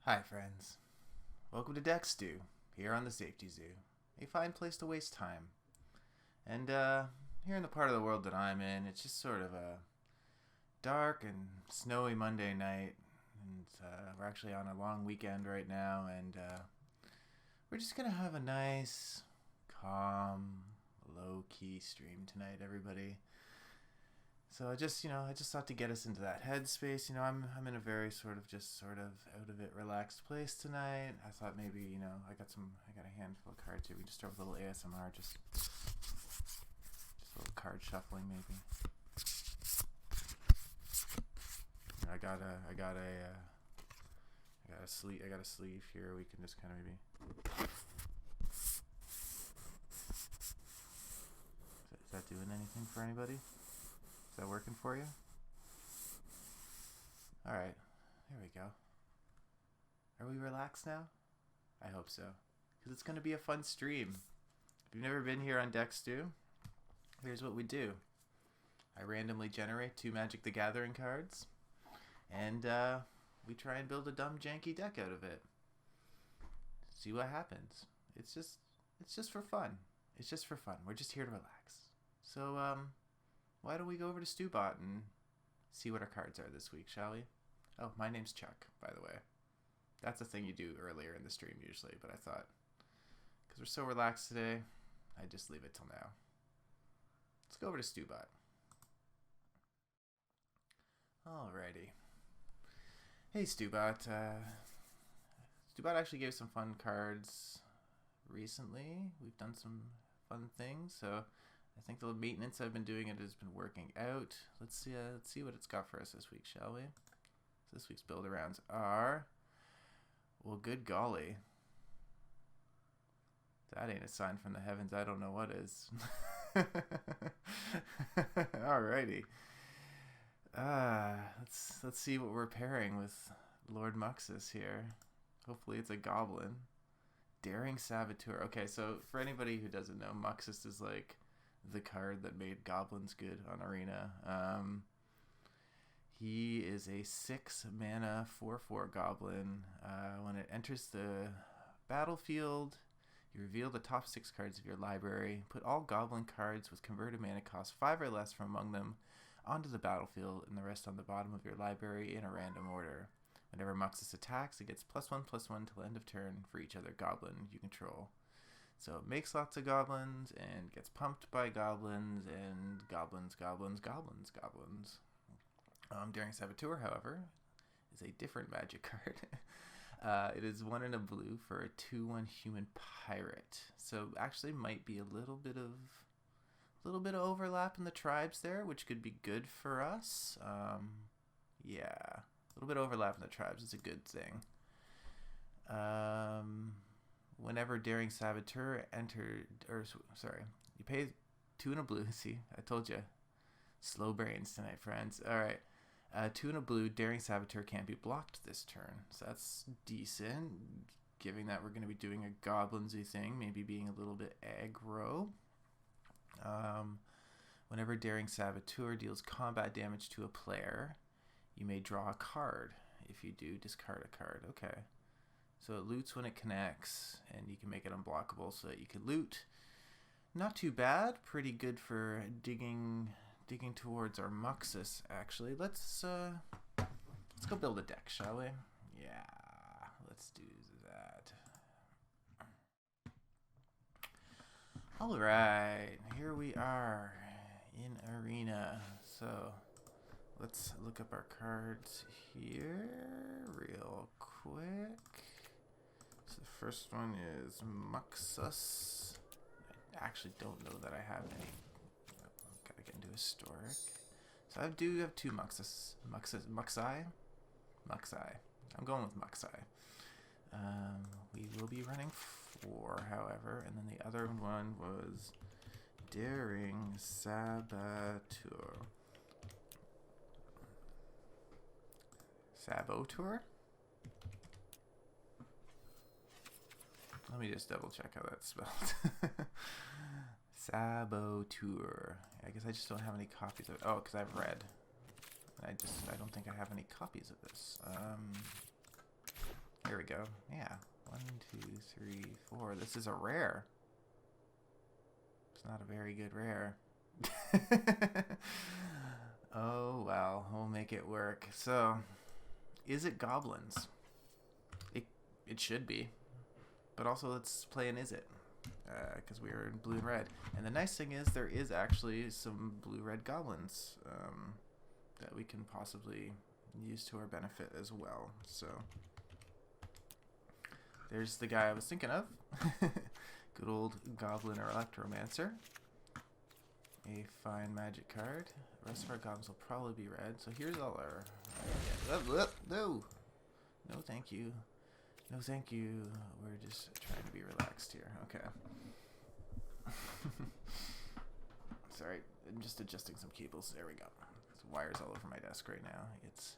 Hi friends, welcome to Deck Stew, here on the Safety Zoo, a fine place to waste time. And here in the part of the world that I'm in, it's just sort of a dark and snowy Monday night, and we're actually on a long weekend right now, and we're just gonna have a nice, calm, low-key stream tonight, everybody. So I just thought to get us into that headspace. I'm in a very sort of out of it relaxed place tonight. I thought maybe, I got a handful of cards here. We can just start with a little ASMR, just a little card shuffling maybe. I got a sleeve here. We can just kind of maybe. Is that doing anything for anybody? Is that working for you? Alright, there we go. Are we relaxed now? I hope so. Because it's going to be a fun stream. If you've never been here on Deck Stew, here's what we do. I randomly generate 2 Magic the Gathering cards. And we try and build a dumb janky deck out of it. See what happens. It's just for fun. It's just for fun. We're just here to relax. So, why don't we go over to Stewbot and see what our cards are this week, shall we? Oh, my name's Chuck, by the way. That's a thing you do earlier in the stream usually, but I thought, because we're so relaxed today, I just leave it till now. Let's go over to Stewbot. Alrighty. Hey, Stewbot. Stewbot actually gave some fun cards recently. We've done some fun things, so I think the maintenance I've been doing has been working out. Let's see what it's got for us this week, shall we? So this week's build arounds are, well, good golly, that ain't a sign from the heavens. I don't know what is. Alrighty. Let's see what we're pairing with Lord Muxus here. Hopefully it's a Goblin. Daring Saboteur. Okay, so for anybody who doesn't know, Muxus is like the card that made Goblins good on Arena. He is a 6 mana 4/4 Goblin. When it enters the battlefield, you reveal the top 6 cards of your library. Put all Goblin cards with converted mana cost 5 or less from among them onto the battlefield, and the rest on the bottom of your library in a random order. Whenever Muxus attacks, it gets +1/+1 till end of turn for each other Goblin you control. So it makes lots of goblins and gets pumped by goblins and goblins. Daring Saboteur, however, is a different magic card. It is 1 and a blue for a 2/1 human pirate. So actually might be a little bit of overlap in the tribes there, which could be good for us. Yeah, a little bit of overlap in the tribes is a good thing. Whenever Daring Saboteur you pay 2 and a blue. See, I told you. Slow brains tonight, friends. Alright. 2 and a blue, Daring Saboteur can't be blocked this turn. So that's decent, given that we're going to be doing a Goblinsy thing, maybe being a little bit aggro. Whenever Daring Saboteur deals combat damage to a player, you may draw a card. If you do, discard a card. Okay. So it loots when it connects, and you can make it unblockable so that you can loot. Not too bad. Pretty good for digging towards our Muxus, actually. Let's go build a deck, shall we? Yeah, let's do that. Alright, here we are in Arena. So let's look up our cards here real quick. So the first one is Muxus. I actually don't know that I have any. Gotta get into historic. So I do have 2 Muxus. Muxi. I'm going with Muxi. We will be running 4, however, and then the other one was Daring Saboteur. Saboteur? Let me just double check how that's spelled. Saboteur. I guess I just don't have any copies of it. Oh, because I've read. I don't think I have any copies of this. Here we go. Yeah. 1, 2, 3, 4. This is a rare. It's not a very good rare. Oh, well. We'll make it work. So, is it Goblins? It should be. But also, let's play an Is It. Because we are in blue and red. And the nice thing is, there is actually some blue-red Goblins that we can possibly use to our benefit as well. So, there's the guy I was thinking of. Good old Goblin or Electromancer. A fine magic card. The rest of our goblins will probably be red. So here's all our... No! No, thank you. No, thank you. We're just trying to be relaxed here. Okay. Sorry, I'm just adjusting some cables. There we go. There's wires all over my desk right now. It's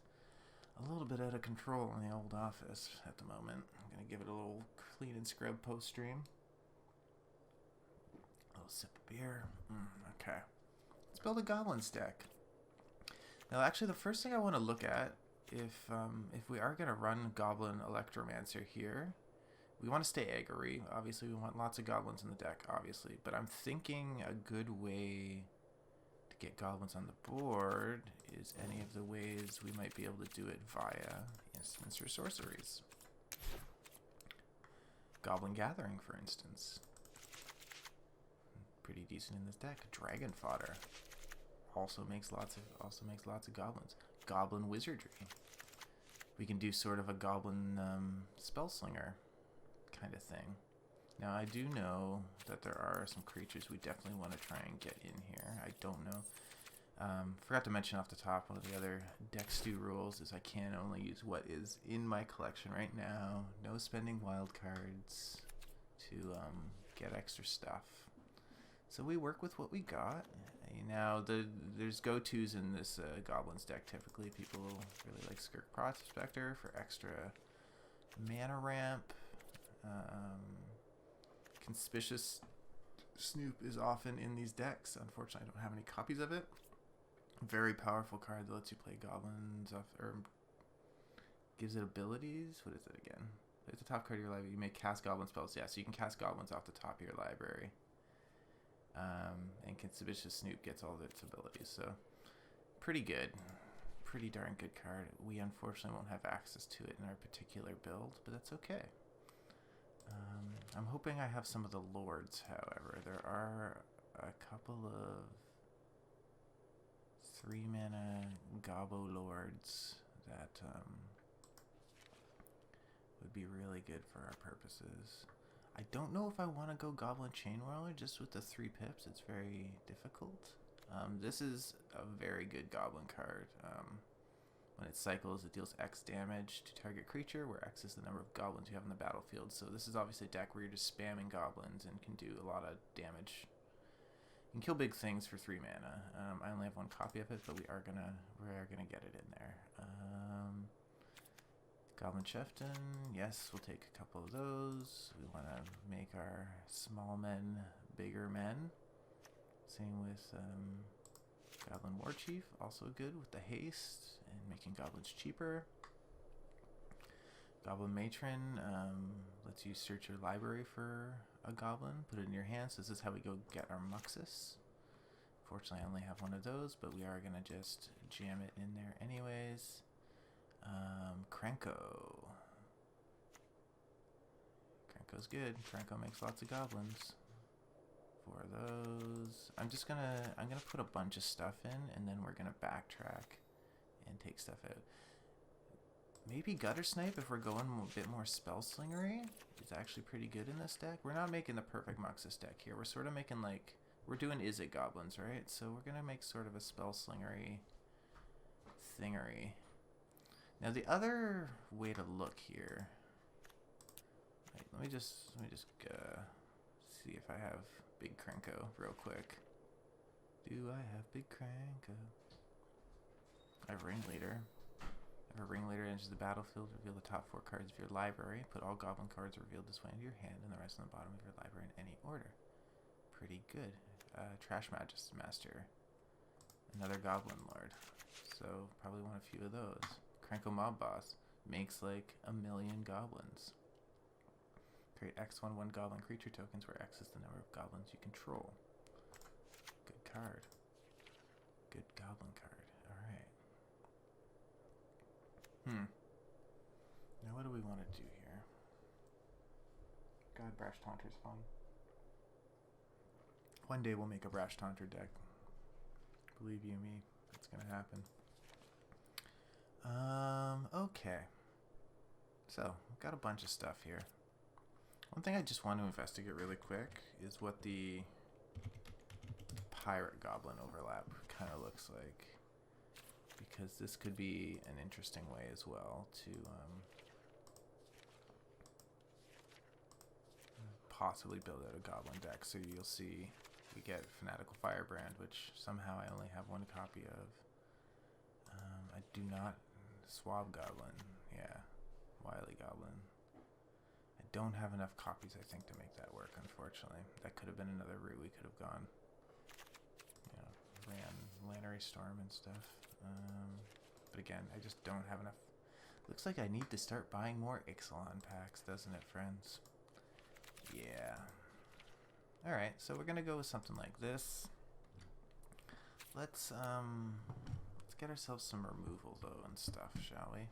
a little bit out of control in the old office at the moment. I'm going to give it a little clean and scrub post-stream. A little sip of beer. Okay. Let's build a Goblins deck. Now, actually, the first thing I want to look at, if we are going to run Goblin Electromancer here, we want to stay aggro-y. Obviously, we want lots of Goblins in the deck, obviously. But I'm thinking a good way to get Goblins on the board is any of the ways we might be able to do it via instants or sorceries. Goblin Gathering, for instance. Pretty decent in this deck. Dragon Fodder also makes lots of goblins. Goblin Wizardry. We can do sort of a Goblin Spellslinger kind of thing. Now I do know that there are some creatures we definitely want to try and get in here. I don't know. Forgot to mention off the top, one of the other deck stew rules is I can only use what is in my collection right now. No spending wild cards to get extra stuff. So we work with what we got. Now, there's go-tos in this Goblins deck. Typically, people really like Skirk Prospector for extra mana ramp. Conspicuous Snoop is often in these decks. Unfortunately, I don't have any copies of it. Very powerful card that lets you play Goblins off, or gives it abilities. What is it again? At the top card of your library, you may cast Goblin spells. Yeah, so you can cast Goblins off the top of your library. And Conspicuous Snoop gets all of its abilities, so pretty good. Pretty darn good card. We unfortunately won't have access to it in our particular build, but that's okay. I'm hoping I have some of the Lords, however. There are a couple of 3-mana Gobbo Lords that would be really good for our purposes. I don't know if I want to go Goblin Chainwhirler just with the 3 pips. It's very difficult. This is a very good Goblin card. When it cycles, it deals X damage to target creature, where X is the number of goblins you have in the battlefield. So this is obviously a deck where you're just spamming goblins and can do a lot of damage. You can kill big things for 3 mana. I only have 1 copy of it, but we are gonna get it in there. Goblin Chieftain, yes, we'll take a couple of those. We want to make our small men bigger men. Same with Goblin War Chief, also good with the haste and making goblins cheaper. Goblin Matron lets you search your library for a goblin, put it in your hand. So this is how we go get our Muxus. Fortunately, I only have 1 of those, but we are going to just jam it in there anyways. Krenko. Krenko's good. Krenko makes lots of goblins. 4 of those. I'm gonna put a bunch of stuff in, and then we're gonna backtrack and take stuff out. Maybe Gutter Snipe if we're going a bit more Spellslingery. It's actually pretty good in this deck. We're not making the perfect Muxus deck here. We're sort of making like, we're doing Is It Goblins, right? So we're gonna make sort of a Spellslingery thingery. Now the other way to look here. Right, let me just see if I have Big Krenko real quick. Do I have Big Krenko? I have Ringleader. If a Ringleader enters the battlefield, reveal the top 4 cards of your library. Put all Goblin cards revealed this way into your hand and the rest on the bottom of your library in any order. Pretty good. Trash Master. Another Goblin Lord. So probably want a few of those. Krenko Mob Boss. makes like 1,000,000 goblins. Create X1 goblin creature tokens where X is the number of goblins you control. Good card. Good goblin card. Alright. Now what do we want to do here? God, Brash Taunter's fun. One day we'll make a Brash Taunter deck. Believe you me, it's gonna happen. Okay. So, we've got a bunch of stuff here. One thing I just want to investigate really quick is what the Pirate Goblin overlap kind of looks like. Because this could be an interesting way as well to possibly build out a Goblin deck. So you'll see we get Fanatical Firebrand, which somehow I only have one copy of. I do not... Swab Goblin. Yeah. Wily Goblin. I don't have enough copies, I think, to make that work, unfortunately. That could have been another route we could have gone. You know, ran Lannery Storm and stuff. But again, I just don't have enough. Looks like I need to start buying more Ixalan packs, doesn't it, friends? Yeah. Alright, so we're gonna go with something like this. Let's get ourselves some removal, though, and stuff, shall we?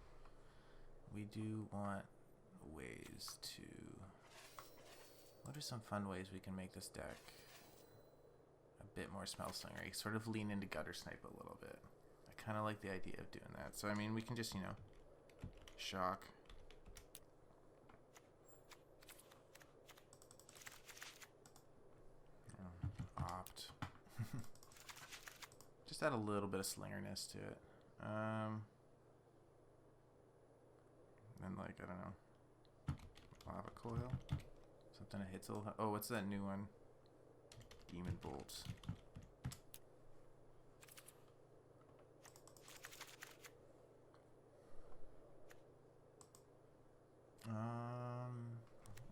We do want ways to... What are some fun ways we can make this deck a bit more Smellslinger-y? Sort of lean into Gutter Snipe a little bit. I kind of like the idea of doing that. So, I mean, we can just, you know, shock. Opt. Just add a little bit of slingerness to it. And like, I don't know. Lava Coil? Something that hits a little... Oh, what's that new one? Demon Bolts.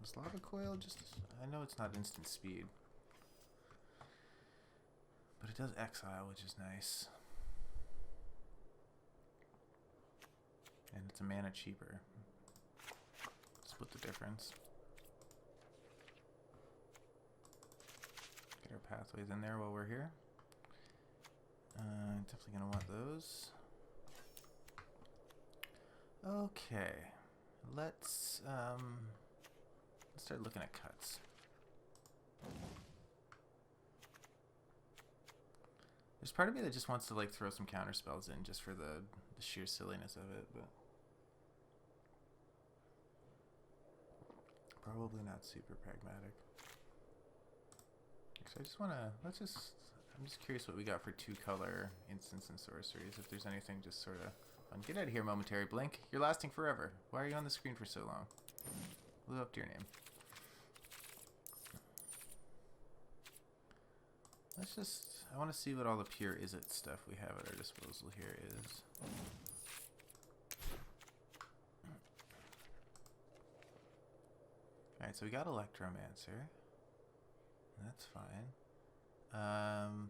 Is Lava Coil just... I know it's not instant speed. But it does exile, which is nice. And it's a mana cheaper. Split the difference. Get our pathways in there while we're here. Definitely gonna want those. Okay. Let's start looking at cuts. There's part of me that just wants to like throw some counter spells in just for the sheer silliness of it, but probably not super pragmatic. So I just want to, I'm just curious what we got for 2-color instants and sorceries, if there's anything just sort of fun. Get out of here, Momentary Blink. You're lasting forever. Why are you on the screen for so long? Live up to your name. Let's just... I want to see what all the pure is-it stuff we have at our disposal here is. Alright, so we got Electromancer. That's fine.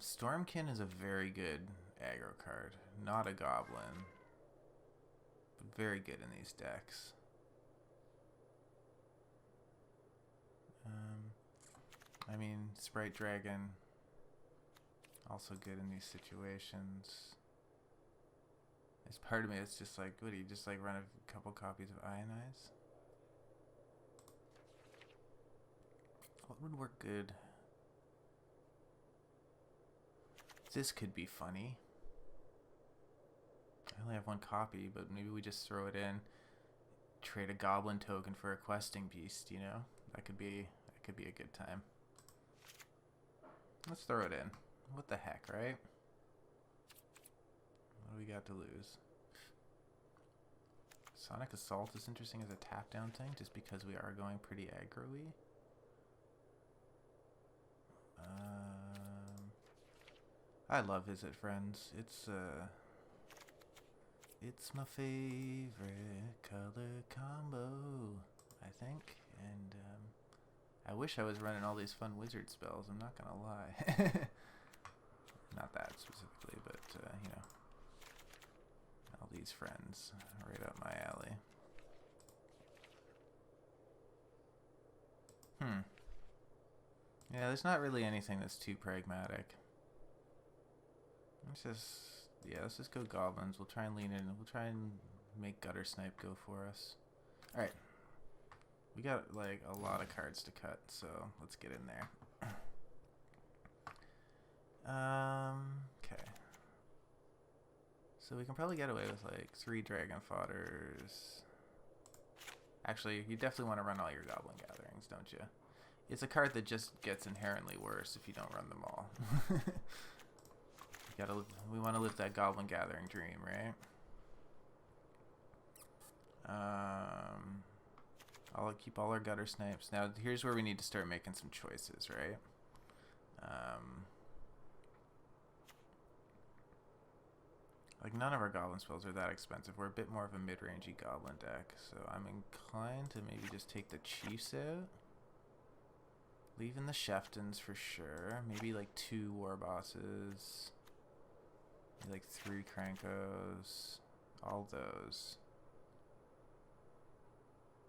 Stormkin is a very good aggro card. Not a Goblin. But very good in these decks. I mean, Sprite Dragon... also good in these situations. There's part of me that's just like, what do you just like run a couple copies of Ionize? What would work good? This could be funny. I only have one copy, but maybe we just throw it in. Trade a Goblin token for a Questing Beast, you know? That could be a good time. Let's throw it in. What the heck, right? What do we got to lose? Sonic Assault is interesting as a tap-down thing, just because we are going pretty aggro-y. I love Visit Friends. It's my favorite color combo, I think. And I wish I was running all these fun wizard spells, I'm not gonna lie. Not that specifically, but, you know, all these friends right up my alley. Yeah, there's not really anything that's too pragmatic. Let's just go Goblins. We'll try and lean in. We'll try and make Gutter Snipe go for us. Alright. We got, like, a lot of cards to cut, so let's get in there. Okay. So we can probably get away with, like, 3 Dragon Fodders. Actually, you definitely want to run all your Goblin Gatherings, don't you? It's a card that just gets inherently worse if you don't run them all. We want to live that Goblin Gathering dream, right? I'll keep all our Gutter Snipes. Now, here's where we need to start making some choices, right? Like, none of our Goblin spells are that expensive. We're a bit more of a mid-rangey Goblin deck, so I'm inclined to maybe just take the Chiefs out. Leaving the Sheftons for sure. Maybe, like, 2 War Bosses. Maybe, like, 3 Krankos. All those.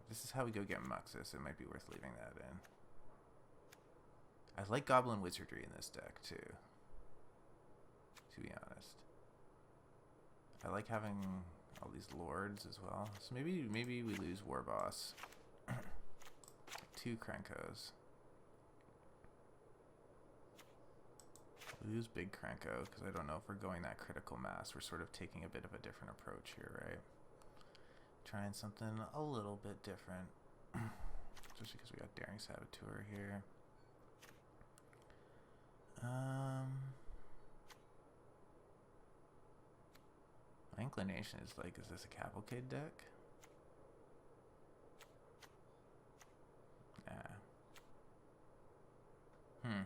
This is how we go get Muxus. It might be worth leaving that in. I like Goblin Wizardry in this deck, too. To be honest. I like having all these lords as well. So maybe we lose War Boss. 2 Krankos. We lose Big Kranko because I don't know if we're going that critical mass. We're sort of taking a bit of a different approach here, right? Trying something a little bit different. Especially because we got Daring Saboteur here. My inclination is like, is this a Cavalcade deck? Nah.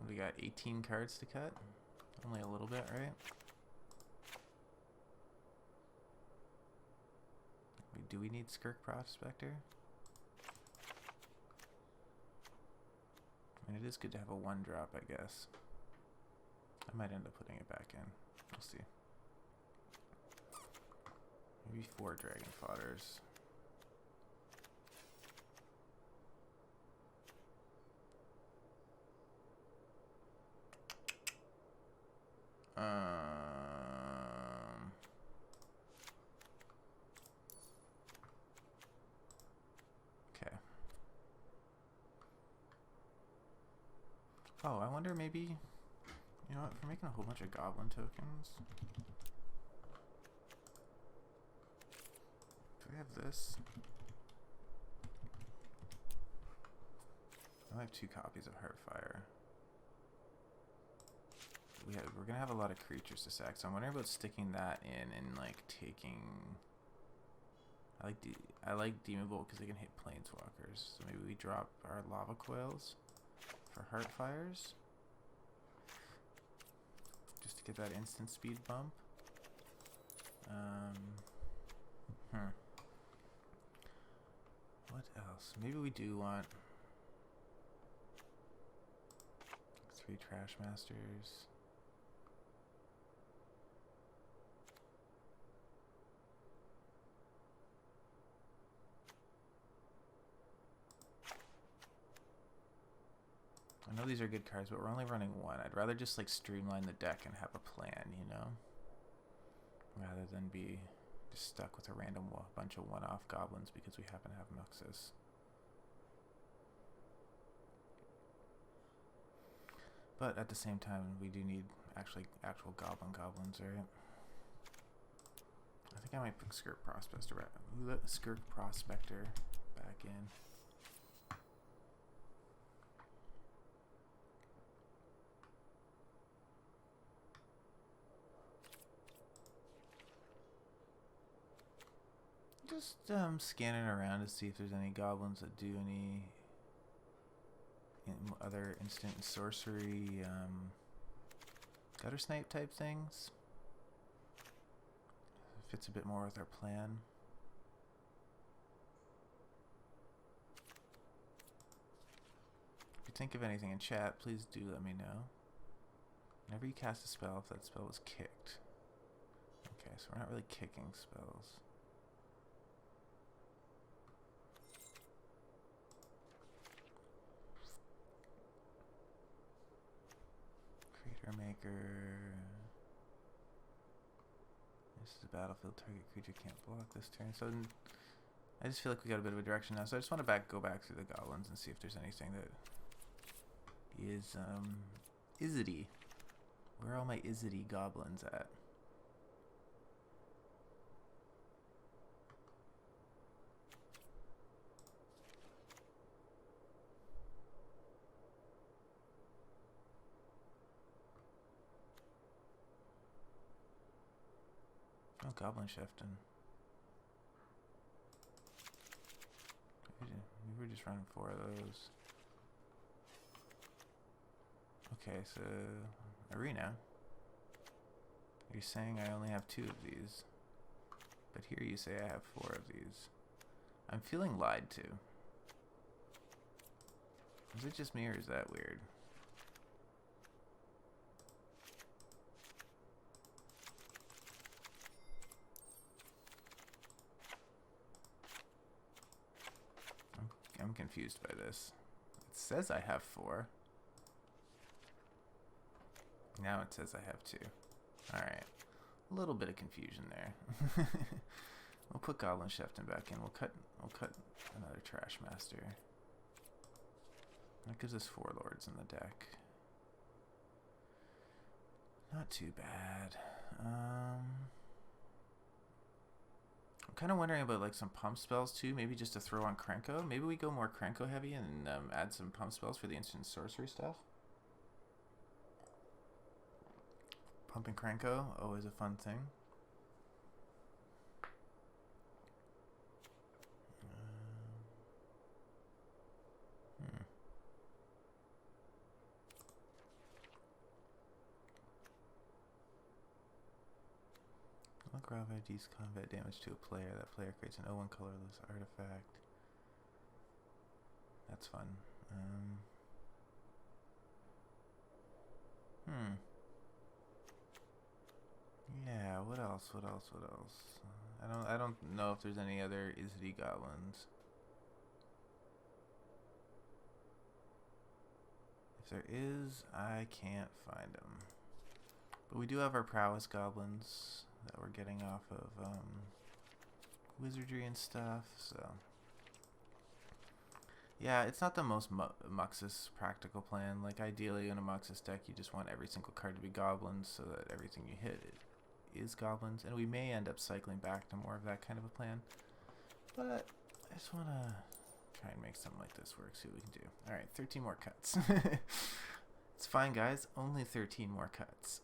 We got 18 cards to cut. Only a little bit, right? Do we need Skirk Prospector? I mean, it is good to have a 1-drop, I guess. I might end up putting it back in. We'll see. Maybe 4 Dragon Fodders. Okay. Oh, I wonder maybe, you know what, if we're making a whole bunch of Goblin tokens. Do we have this? I have 2 copies of Heartfire. We're gonna have a lot of creatures to sack, so I'm wondering about sticking that in and like taking. I like Demon Bolt because they can hit Planeswalkers. So maybe we drop our Lava Coils for Heartfires, just to get that instant speed bump. What else? Maybe we do want 3 Trash Masters. I know these are good cards, but we're only running 1. I'd rather just like streamline the deck and have a plan, you know? Rather than be just stuck with a random bunch of one-off goblins because we happen to have Muxus. But at the same time, we do need actual goblins, right? I think I might put Skirk Prospector back in. Just scanning around to see if there's any goblins that do any other instant sorcery, Gutter Snipe type things. Fits a bit more with our plan. If you think of anything in chat, please do let me know. Whenever you cast a spell, if that spell was kicked. Okay, so we're not really kicking spells. Maker. This is a battlefield. Target creature can't block this turn. So I just feel like we got a bit of a direction now. So I just want to go back through the goblins and see if there's anything that is Izzity. Where are all my Izzity goblins at? Oh, Goblin shifting. We were just running 4 of those. Okay, so arena. You're saying I only have 2 of these, but here you say I have 4 of these. I'm feeling lied to. Is it just me or is that weird? I'm confused by this. It says I have 4. Now it says I have 2. Alright. A little bit of confusion there. We'll put Goblin Shefton back in. We'll cut another Trash Master. That gives us 4 lords in the deck. Not too bad. I'm kind of wondering about like some pump spells too. Maybe just to throw on Krenko. Maybe we go more Krenko heavy and add some pump spells for the instant sorcery stuff. Pumping Krenko, always a fun thing. Grave deals combat damage to a player. That player creates an 0/1 colorless artifact. That's fun. Yeah, what else? I don't know if there's any other Izzity goblins. If there is, I can't find them. But we do have our prowess goblins that we're getting off of wizardry and stuff, so yeah, it's not the most Muxus practical plan. Like ideally in a Muxus deck you just want every single card to be goblins so that everything you hit is goblins, and we may end up cycling back to more of that kind of a plan, but I just want to try and make something like this work, see what we can do. Alright, 13 more cuts. It's fine guys, only 13 more cuts.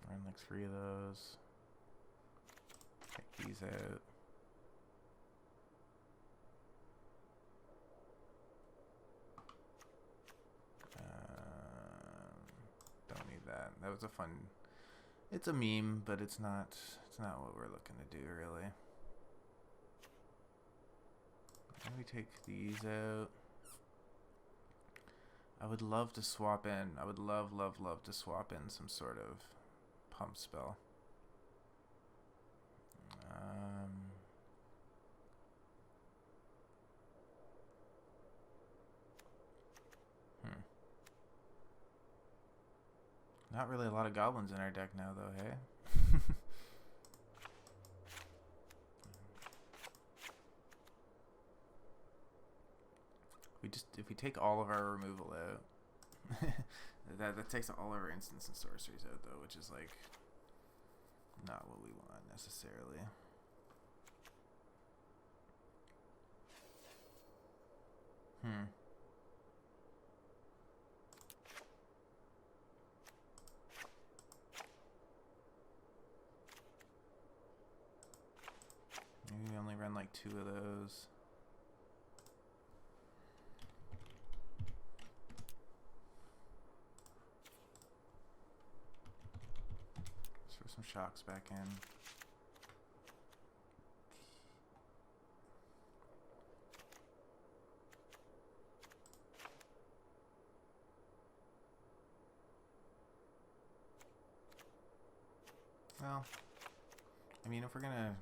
Run like 3 of those. Take these out. Don't need that. That was a fun. It's a meme, but it's not what we're looking to do really. Let me take these out. I would love to swap in. I would love to swap in some sort of pump spell. Not really a lot of goblins in our deck now, though, hey? If we take all of our removal out, that takes all of our instants and sorceries out, though, which is like not what we want necessarily. Maybe we only run like 2 of those. Let's throw some shocks back in. Well, I mean, if we're gonna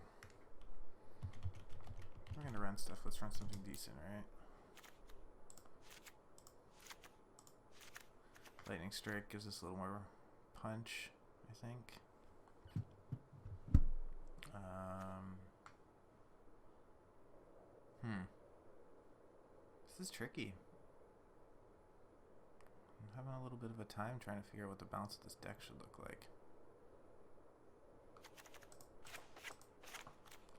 run stuff, let's run something decent, right? Lightning Strike gives us a little more punch, I think. This is tricky. I'm having a little bit of a time trying to figure out what the balance of this deck should look like.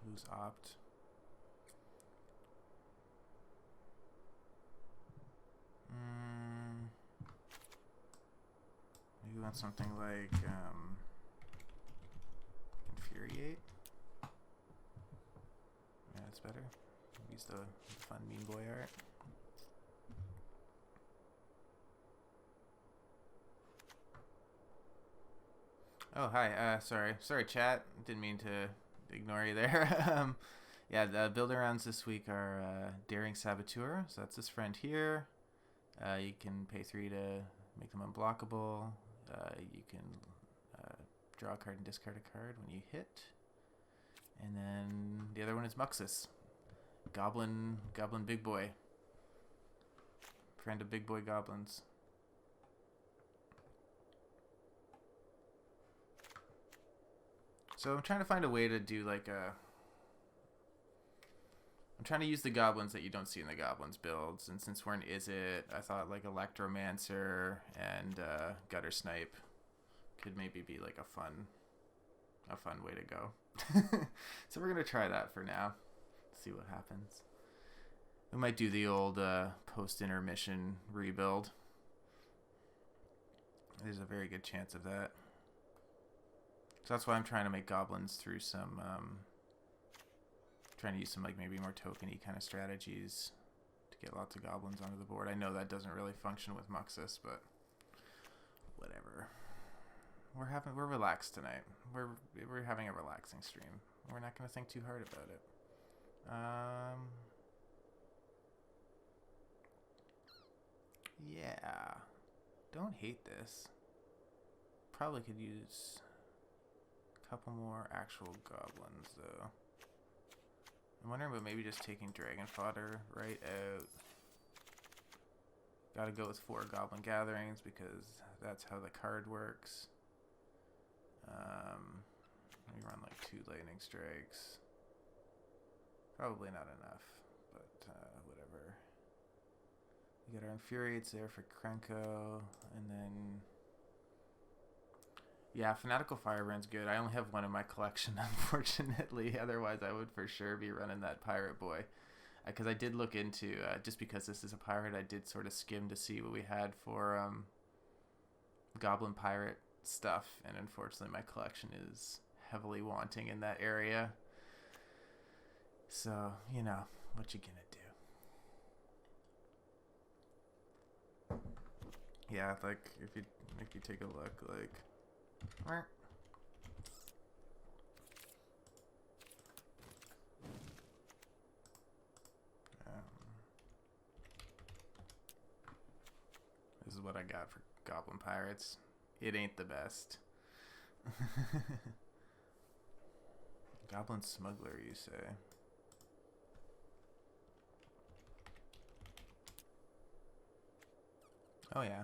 Who's opt? Maybe we want something like Infuriate. Yeah, that's better. Use the fun Mean Boy art. Oh, hi. Sorry, chat. Didn't mean to ignore you there. Yeah, the builder rounds this week are Daring Saboteur. So that's this friend here. You can pay 3 to make them unblockable. You can draw a card and discard a card when you hit. And then the other one is Muxus. Goblin big boy. Friend of big boy goblins. So I'm trying to find a way to do like a... I'm trying to use the goblins that you don't see in the goblins builds, and since we're in Is It, I thought like Electromancer and Gutter Snipe could maybe be like a fun way to go. So we're gonna try that for now. See what happens. We might do the old post-intermission rebuild. There's a very good chance of that. So that's why I'm trying to make goblins through some, trying to use some like maybe more tokeny kind of strategies to get lots of goblins onto the board. I know that doesn't really function with Muxus, but whatever. We're relaxed tonight. We're having a relaxing stream. We're not going to think too hard about it. Yeah. Don't hate this. Probably could use a couple more actual goblins, though. I'm wondering about maybe just taking Dragon Fodder right out. Gotta go with 4 Goblin Gatherings because that's how the card works. We run like 2 Lightning Strikes. Probably not enough, but whatever. We got our Infuriates there for Krenko, and then... Yeah, Fanatical Firebrand's good. I only have one in my collection, unfortunately. Otherwise, I would for sure be running that Pirate Boy. Because I did look into, just because this is a pirate, I did sort of skim to see what we had for Goblin Pirate stuff. And unfortunately, my collection is heavily wanting in that area. So, you know, what you gonna do? Yeah, like, if you take a look, like... This is what I got for Goblin Pirates. It ain't the best. Goblin Smuggler, you say? Oh yeah.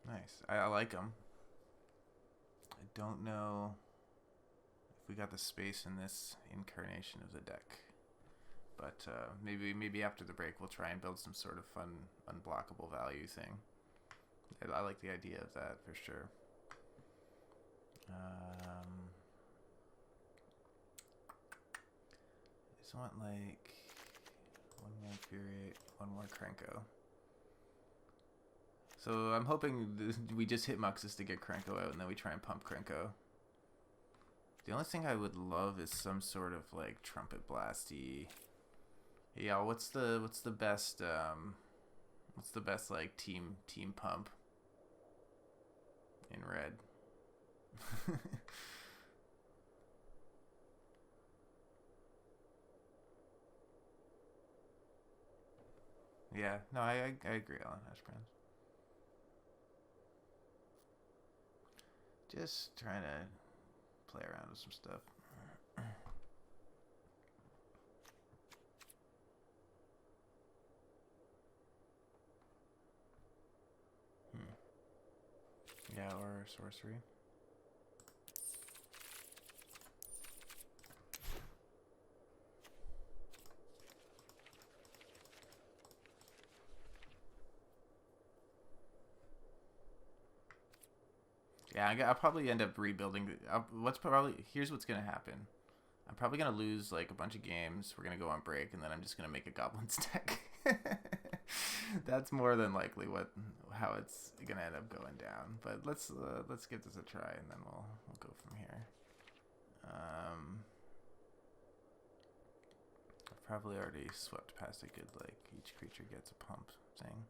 Nice. I like them. I don't know if we got the space in this incarnation of the deck. But maybe after the break we'll try and build some sort of fun unblockable value thing. I like the idea of that for sure. I just want like 1 more Infuriate, 1 more Krenko. So I'm hoping we just hit Muxus to get Krenko out, and then we try and pump Krenko. The only thing I would love is some sort of like Trumpet Blasty. Yeah, what's the best like team pump in red? Yeah, no, I agree, Alan Hashbrands. Just trying to play around with some stuff. Yeah, or sorcery. Yeah, I'll probably end up rebuilding. Here's what's gonna happen. I'm probably gonna lose like a bunch of games. We're gonna go on break, and then I'm just gonna make a Goblins deck. That's more than likely how it's gonna end up going down. But let's give this a try, and then we'll go from here. I've probably already swept past a good like each creature gets a pump thing.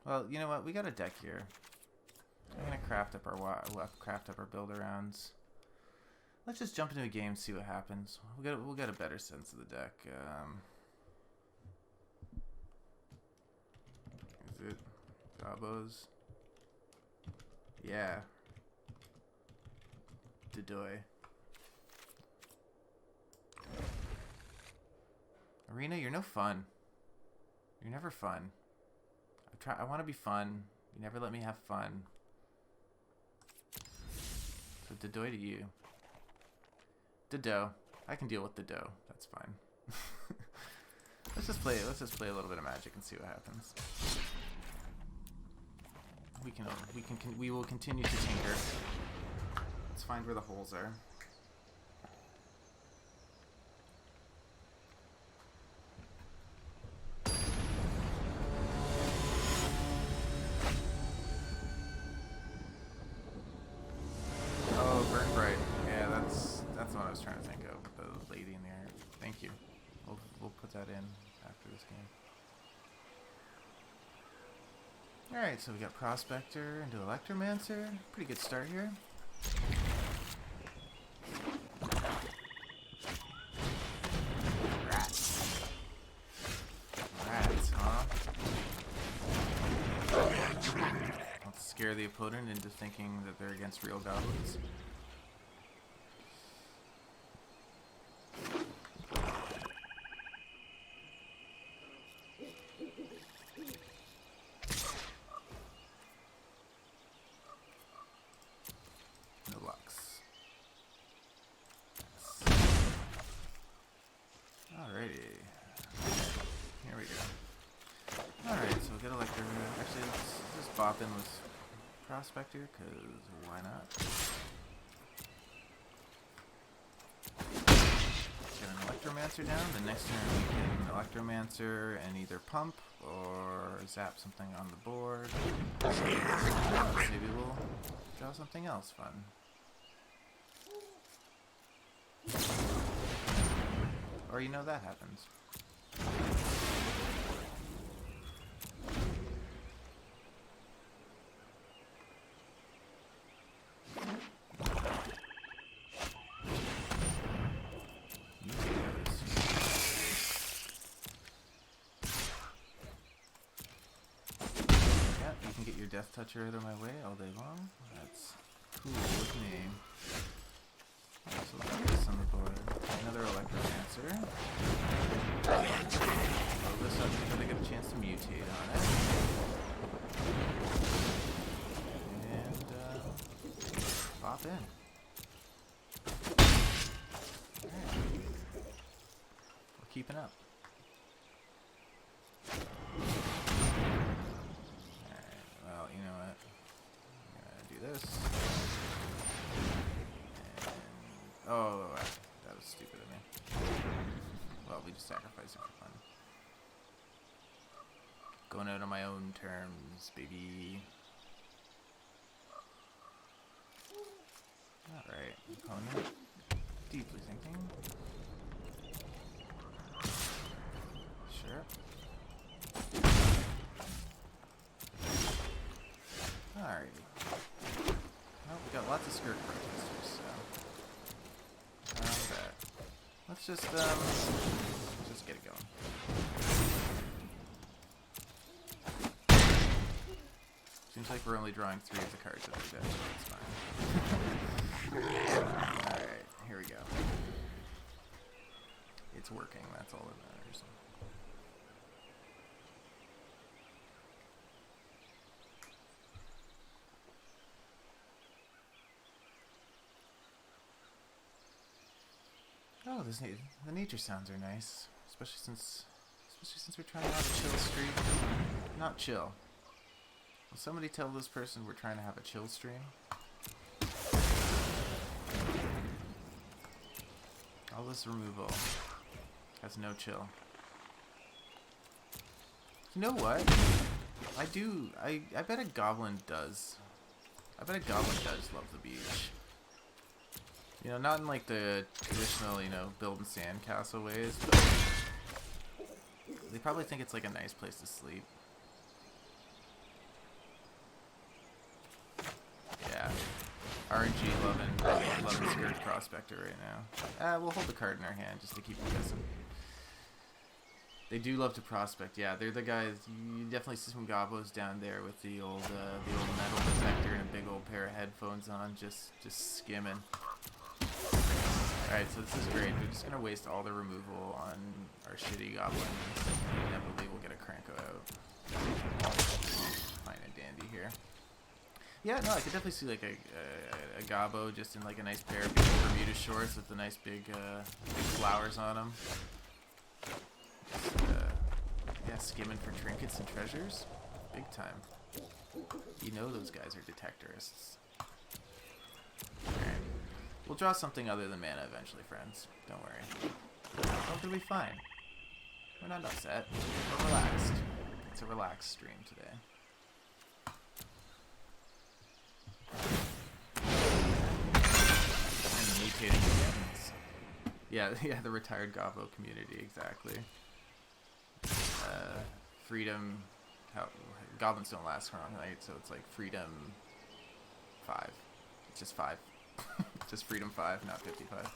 Well, you know what? We got a deck here. I'm gonna craft up our build arounds. Let's just jump into a game, see what happens. We'll get a better sense of the deck. Is it Gobos? Yeah. Dedoy. Arena, you're no fun. You're never fun. I want to be fun. You never let me have fun. So Dedoy to you. Dedo. I can deal with Dedo. That's fine. Let's just play a little bit of Magic and see what happens. We will continue to tinker. Let's find where the holes are. I was trying to think of the lady in the air. Thank you. We'll put that in after this game. Alright, so we got Prospector into Electromancer. Pretty good start here. Rats. Rats, huh? Let's scare the opponent into thinking that they're against real goblins. Bop in with Prospector, because why not? Get an Electromancer down. The next turn we can Electromancer and either pump or zap something on the board. Maybe we'll draw something else fun. Or you know that happens. Death Toucher out of my way all day long. That's cool with me. So let's put this on the board. Another Electromancer. All of a sudden we're going to get a chance to mutate on it. And pop in. Alright. We're keeping up. You know what? I'm gonna do this. And, oh, that was stupid of me. Well, we just sacrificed it for fun. Going out on my own terms, baby. Alright, opponent. Deeply thinking. Sure. Alrighty. Well, we got lots of skirt protesters, so that. Let's just get it going. Seems like we're only drawing 3 of the cards of the deck, so that's fine. Alright, here we go. It's working, that's all that matters. the nature sounds are nice, especially since we're trying to have a chill stream. Not chill. Will somebody tell this person we're trying to have a chill stream? All this removal has no chill. You know what? I bet a goblin does. I bet a goblin does love the beach. You know, not in like the traditional, you know, build and sandcastle ways, but they probably think it's like a nice place to sleep. Yeah. RNG loving Scourge Prospector right now. We'll hold the card in our hand just to keep it guessing. They do love to prospect, yeah. They're the guys. You definitely see some gobos down there with the old metal detector and a big old pair of headphones on, just skimming. All right, so this is great. We're just gonna waste all the removal on our shitty goblins. Inevitably, we'll get a Cranko out. Fine and dandy here. Yeah, no, I could definitely see like a gobbo just in like a nice pair of big Bermuda shorts with the nice big flowers on them. Yeah, skimming for trinkets and treasures. Big time. You know those guys are detectorists. Alright. We'll draw something other than mana eventually, friends. Don't worry. It'll be fine. We're not upset. We're relaxed. It's a relaxed stream today. And mutating gems. Yeah, the retired Gobbo community, exactly. Freedom. Goblins don't last long, right? So it's like Freedom 5. It's just 5. Just Freedom 5, not 55.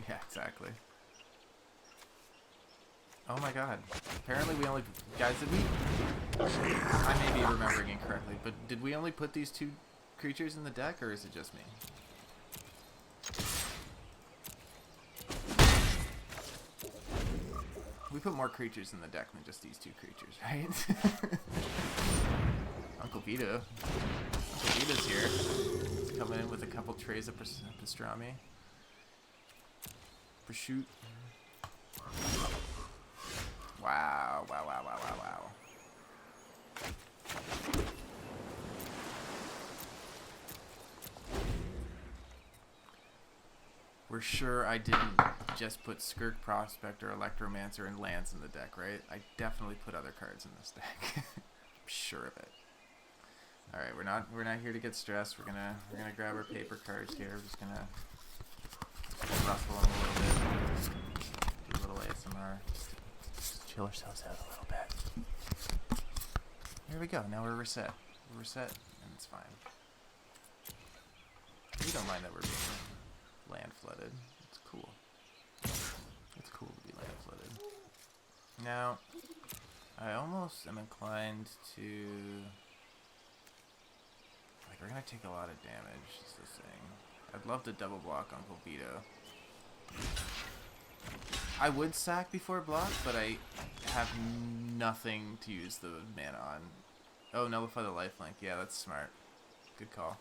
Yeah, exactly. Oh my god. Apparently we only... Guys, did we... I may be remembering incorrectly, but did we only put these 2 creatures in the deck, or is it just me? We put more creatures in the deck than just these 2 creatures, right? Uncle Vito. Uncle Vito's here. He's coming in with a couple trays of pastrami. Prosciutto. Wow. We're sure I didn't just put Skirk Prospector, Electromancer, and Lance in the deck, right? I definitely put other cards in this deck. I'm sure of it. All right, we're not here to get stressed. We're gonna grab our paper cards here. We're just gonna rustle them a little bit. Do a little ASMR. Just chill ourselves out a little bit. Here we go. Now we're reset. We're reset, and it's fine. We don't mind that we're being land flooded. It's cool. It's cool to be land flooded. Now, I almost am inclined to... Like, we're gonna take a lot of damage, is the thing. I'd love to double block Uncle Vito. I would sack before block, but I have nothing to use the mana on. Oh, nullify the lifelink. Yeah, that's smart. Good call.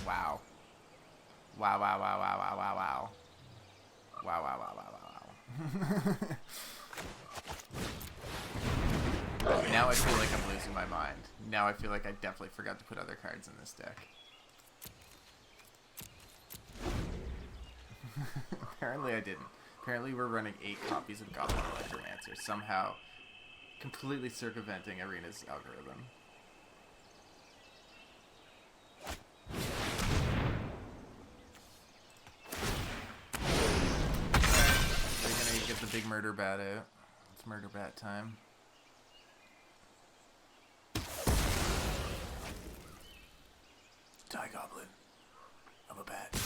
Wow. Wow. Now I feel like I'm losing my mind. Now I feel like I definitely forgot to put other cards in this deck. Apparently I didn't. Apparently we're running 8 copies of Goblin Electromancer, somehow completely circumventing Arena's algorithm. We're gonna get the big murder bat out. It's murder bat time. Die, Goblin. I'm a bat.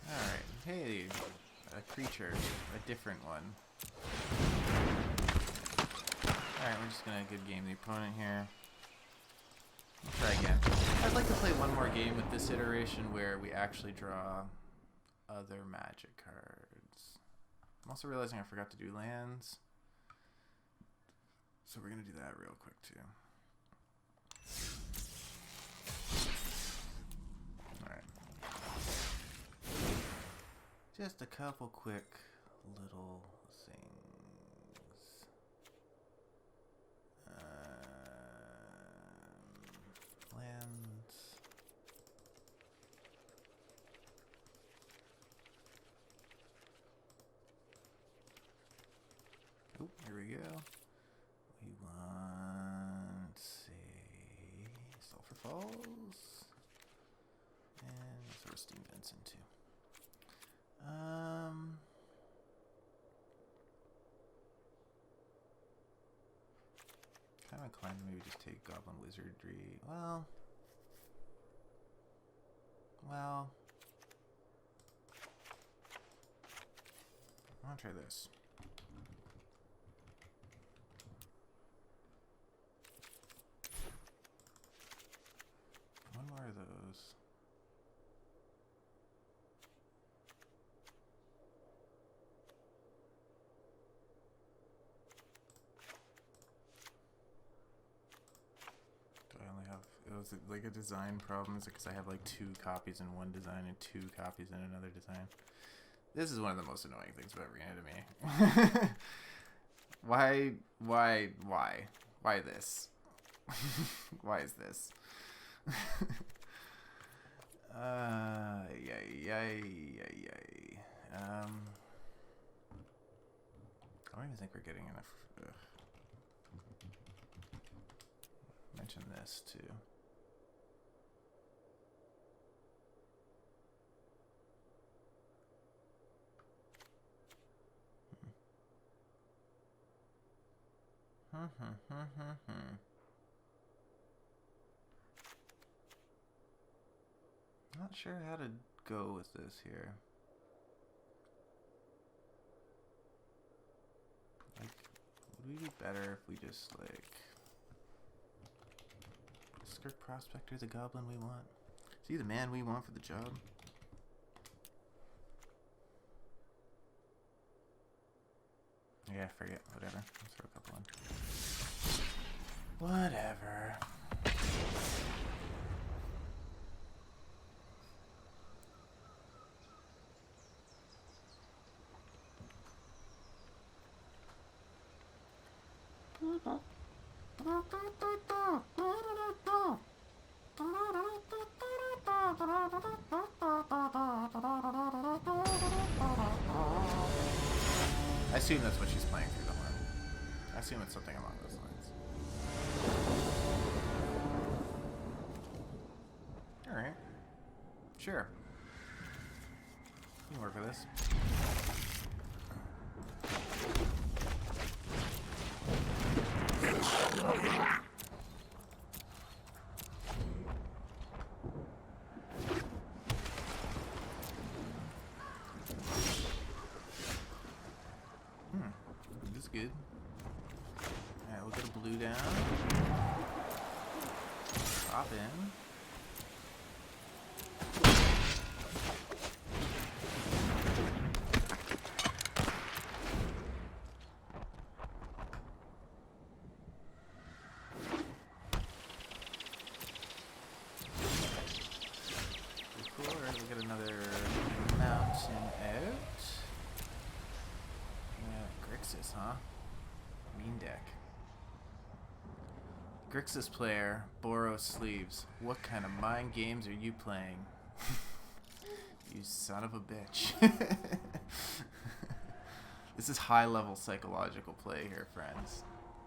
Alright. Hey, creature. A different one. Alright, we're just gonna good game the opponent here. We'll try again. I'd like to play one more game with this iteration where we actually draw other magic cards. I'm also realizing I forgot to do lands. So we're gonna do that real quick too. Alright. Just a couple quick little things. Lands. Oh, here we go. We want, say, Sulphur Falls. And sort of Steam Benson too. Kind of inclined to maybe just take Goblin Wizardry. Well, I want to try this. One more of those. Do I only have, it was like a design problem? Is it because I have like 2 copies in one design and 2 copies in another design? This is one of the most annoying things about Reanimate. Why this? Why is this? Yay. I don't even think we're getting enough. Ugh. Mention this too. Not sure how to go with this here. Like, would we be better if we just, like, Skirt Prospector the Goblin we want? Is he the man we want for the job? Yeah, forget. Whatever. Let's throw a couple in. Whatever. I assume that's what she's playing through the horn. I assume it's something along those lines. Alright. Sure. You can work with this. This is good. Alright, we'll get a blue down. Drop in. We'll get another mountain out. Yeah, Grixis, huh? Mean deck. Grixis player, Boros sleeves. What kind of mind games are you playing? You son of a bitch. This is high level psychological play here, friends.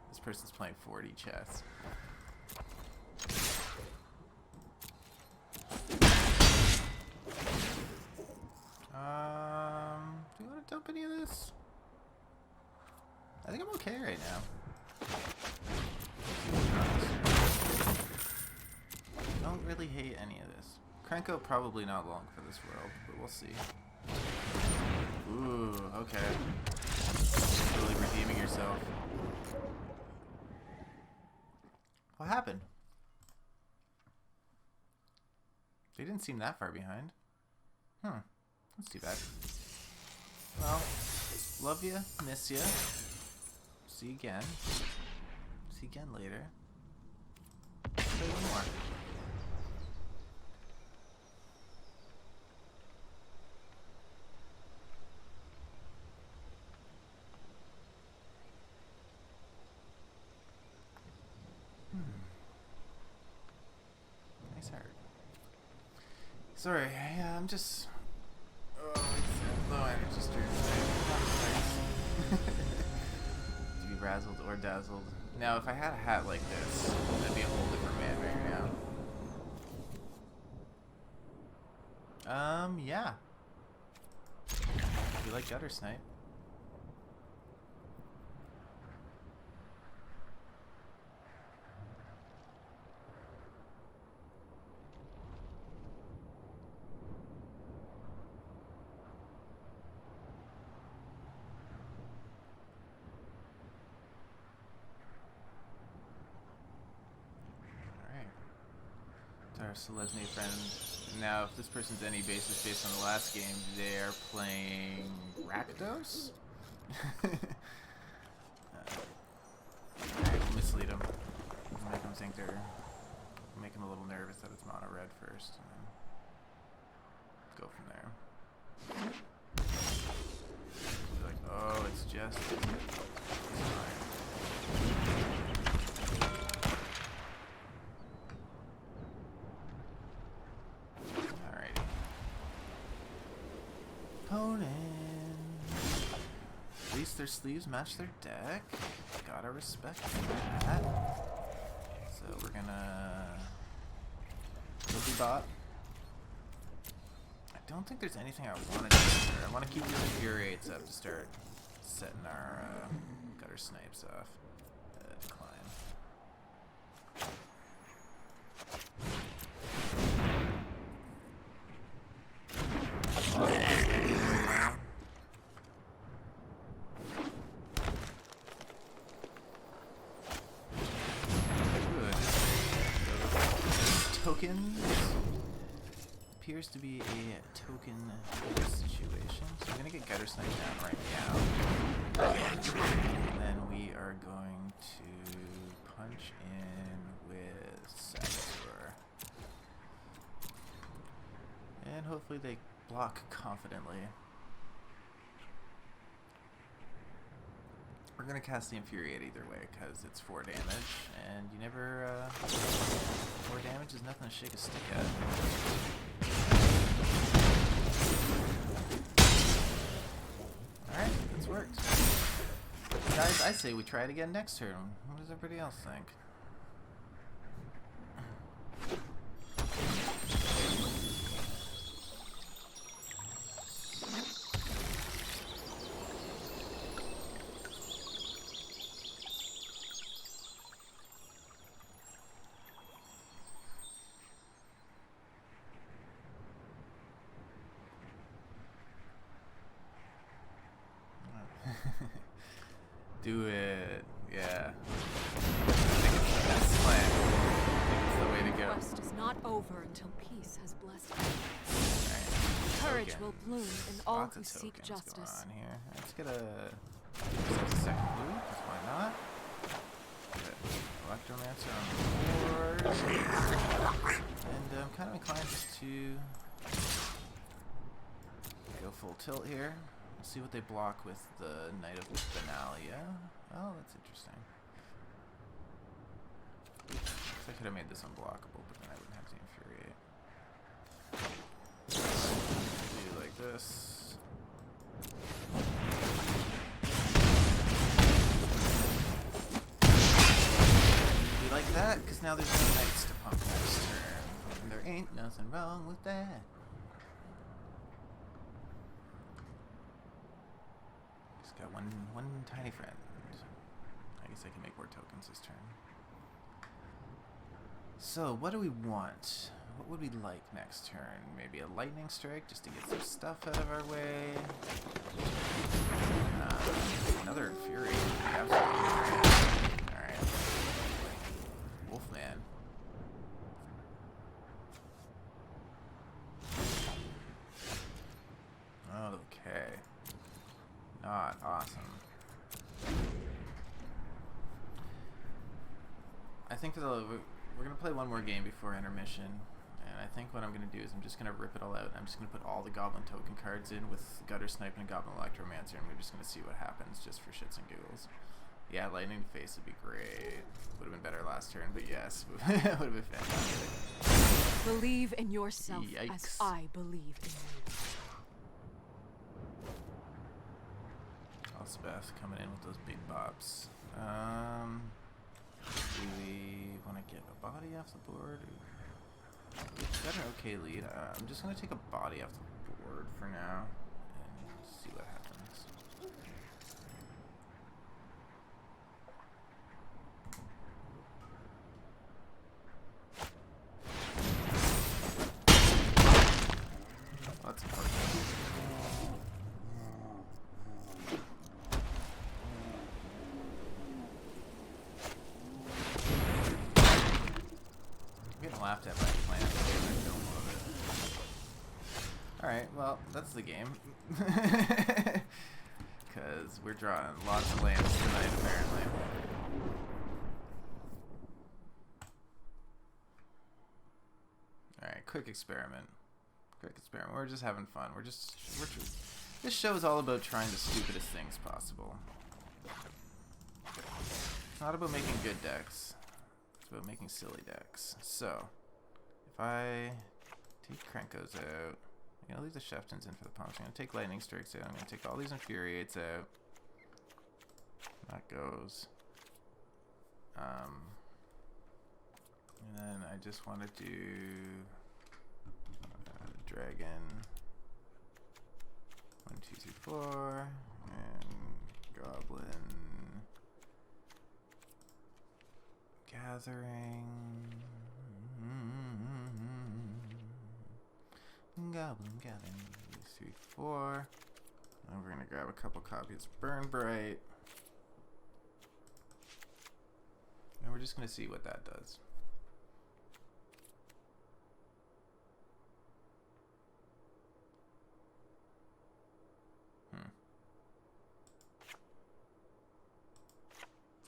This person's playing 4D chess. Do you want to dump any of this? I think I'm okay right now. Don't really hate any of this. Krenko probably not long for this world, but we'll see. Ooh. okay. Really redeeming yourself. What happened? They didn't seem that far behind. That's too bad. Well, love ya, miss ya. See you again. See you again later. Play one more. Nice heart. Sorry, I'm just... Oh, it's low energy stream. To be razzled or dazzled. Now, if I had a hat like this, I'd be a whole different man right now. Yeah. You like gutter snipe? Our Selesny friend. Now, if this person's any basis based on the last game, they are playing Rakdos? Alright, we'll mislead them. We'll make them think they're... make them a little nervous that it's mono red first, and then go from there. Be like, oh, it's just... It's fine. At least their sleeves match their deck. Gotta respect that. So we're gonna Ruby bot. I don't think there's anything I want to do here. I want to keep these infuriates up to start setting our gutter snipes off. Decline. Appears to be a token situation. So I'm gonna get gutter snipe down right now. And then we are going to punch in with Saboteur. And hopefully they block confidently. We're gonna cast the Infuriate either way because it's 4 damage, and you never 4 damage is nothing to shake a stick at. Alright, this worked. Guys, I say we try it again next turn. What does everybody else think? Do it. Yeah. I think it's the best plan. I think it's the way to go. The quest is not over until peace has blessed you. Right. Courage will bloom in all who seek justice. Going on here. Let's get a second blue, because why not? Get Electromancer on the board. And I'm kind of inclined just to go full tilt here. See what they block with the Knight of Benalia. Oh, that's interesting. I could have made this unblockable, but then I wouldn't have to infuriate. Do like this. Do like that, because now there's no knights to pump next turn. And there ain't nothing wrong with that. Got one tiny friend. I guess I can make more tokens this turn. So, what do we want? What would we like next turn? Maybe a lightning strike just to get some stuff out of our way. not awesome. I think we're going to play one more game before intermission. And I think what I'm going to do is I'm just going to rip it all out. I'm just going to put all the Goblin token cards in with Gutter Snipe and Goblin Electromancer, and we're just going to see what happens just for shits and giggles. Yeah, Lightning Face would be great. Would have been better last turn, but yes, would have been fantastic. Believe in yourself Yikes. as I believe in you. Elspeth coming in with those big bops. Do we want to get a body off the board? We've got an okay lead. I'm just going to take a body off the board for now and see what happens. That's important. I'm getting laughed at by the plan. I don't love it. Alright, well, that's the game. Because we're drawing lots of lands tonight, apparently. Alright, quick experiment. We're just having fun. This show is all about trying the stupidest things possible. It's not about making good decks. It's about making silly decks. So, if I take Krenkos out, I'm gonna leave the Sheftons in for the punch. I'm gonna take Lightning Strikes out. I'm gonna take all these Infuriates out. That goes. And then I just want to do Dragon 1, 2, 3, 4, and Goblin Gathering. Goblin Gathering 3, 4. And we're gonna grab a couple copies of Burn Bright, and we're just gonna see what that does.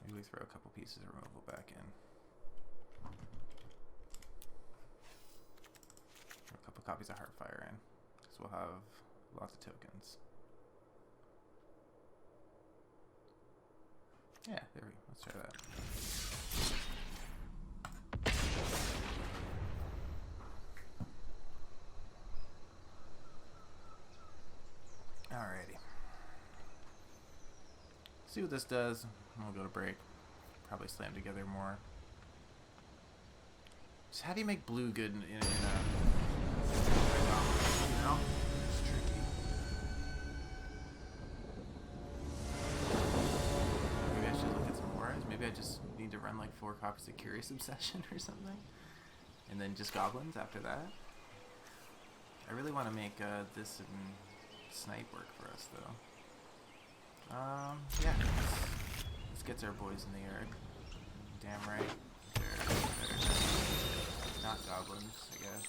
Maybe we throw a couple pieces of removal back in. Throw a couple copies of Heartfire in, because we'll have lots of tokens. Yeah, there we go. Let's try that. Alrighty. See what this does. We'll go to break. Probably slam together more. Just how do you make blue good in a... You know? It's tricky. Maybe I should look at some auras. Maybe I just need to run like 4 copies of Curious Obsession or something. And then just Goblins after that. I really want to make this and Snipe work for us though. Yeah. Let's get our boys in the yard. Damn right. They're not Goblins, I guess.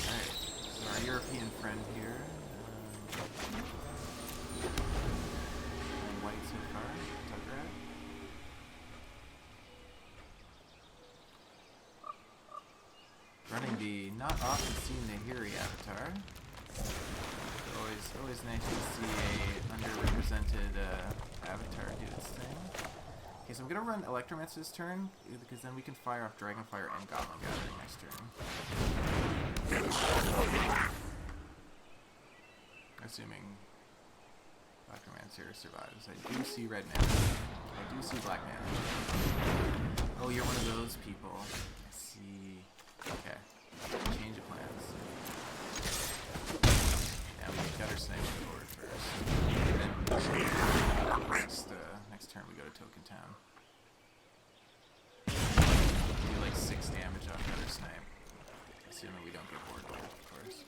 Alright, so our European friend here. And white so far. Tugrat. Running the not often seen Nahiri avatar. Always nice to see a underrepresented avatar do its thing. Okay, so I'm gonna run Electromancer this turn because then we can fire off Dragonfire and Goblin Gathering next turn. Assuming Electromancer survives. I do see red mana. I do see black mana. Oh, you're one of those people. I see. Okay. Change of plans. Yeah, we get Gutter Snipe on the board first. And then next turn we go to Token Town. Do like 6 damage off Gutter Snipe. Assuming we don't get board wipe, of course.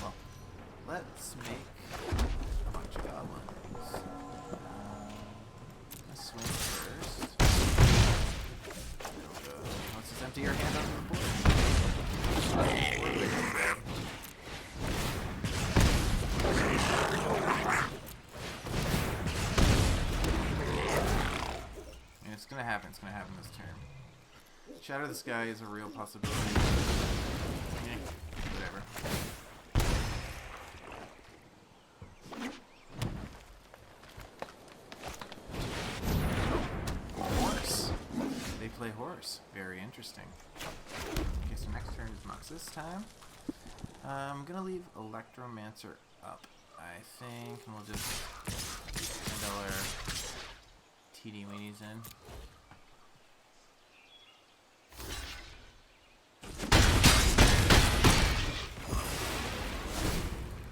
Well, let's make a bunch of goblins. Let's swing first. empty your hand onto the board. And it's gonna happen. It's gonna happen this turn. Shatter the Sky is a real possibility. Yeah, whatever. Horse. They play horse. Very interesting. Okay, so next turn is Muxus time. I'm gonna leave Electromancer up, I think, and we'll just send all our TD weenies in.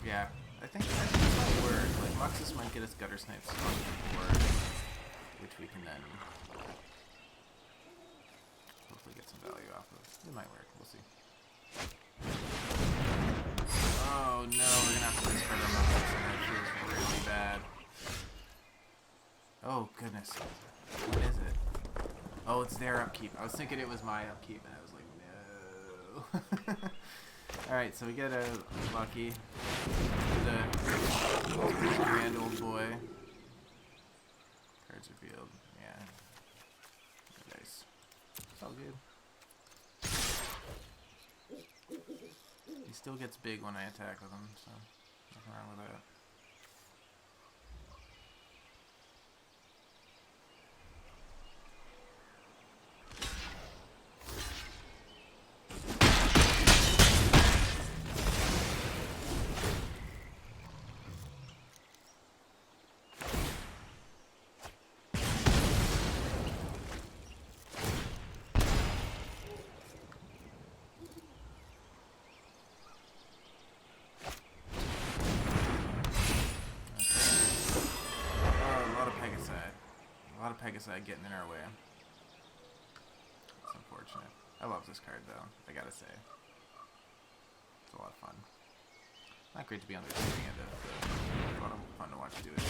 Yeah, I think that might work. Like, Muxus might get us Gutter Snipes on the board, which we can then hopefully get some value off of. It might work. We'll see. Oh no, we're gonna have to discard our Muxus, and that feels really bad. Oh goodness. What is it? Oh, it's their upkeep. I was thinking it was my upkeep, and I was like, no. Alright, so we get a lucky. The grand old boy. Cards revealed. Yeah. Nice. It's all good. He still gets big when I attack with him, so nothing wrong with that. Pegasi getting in our way. It's unfortunate. I love this card though, I gotta say. It's a lot of fun. Not great to be on the receiving end of, but a lot of fun to watch do it.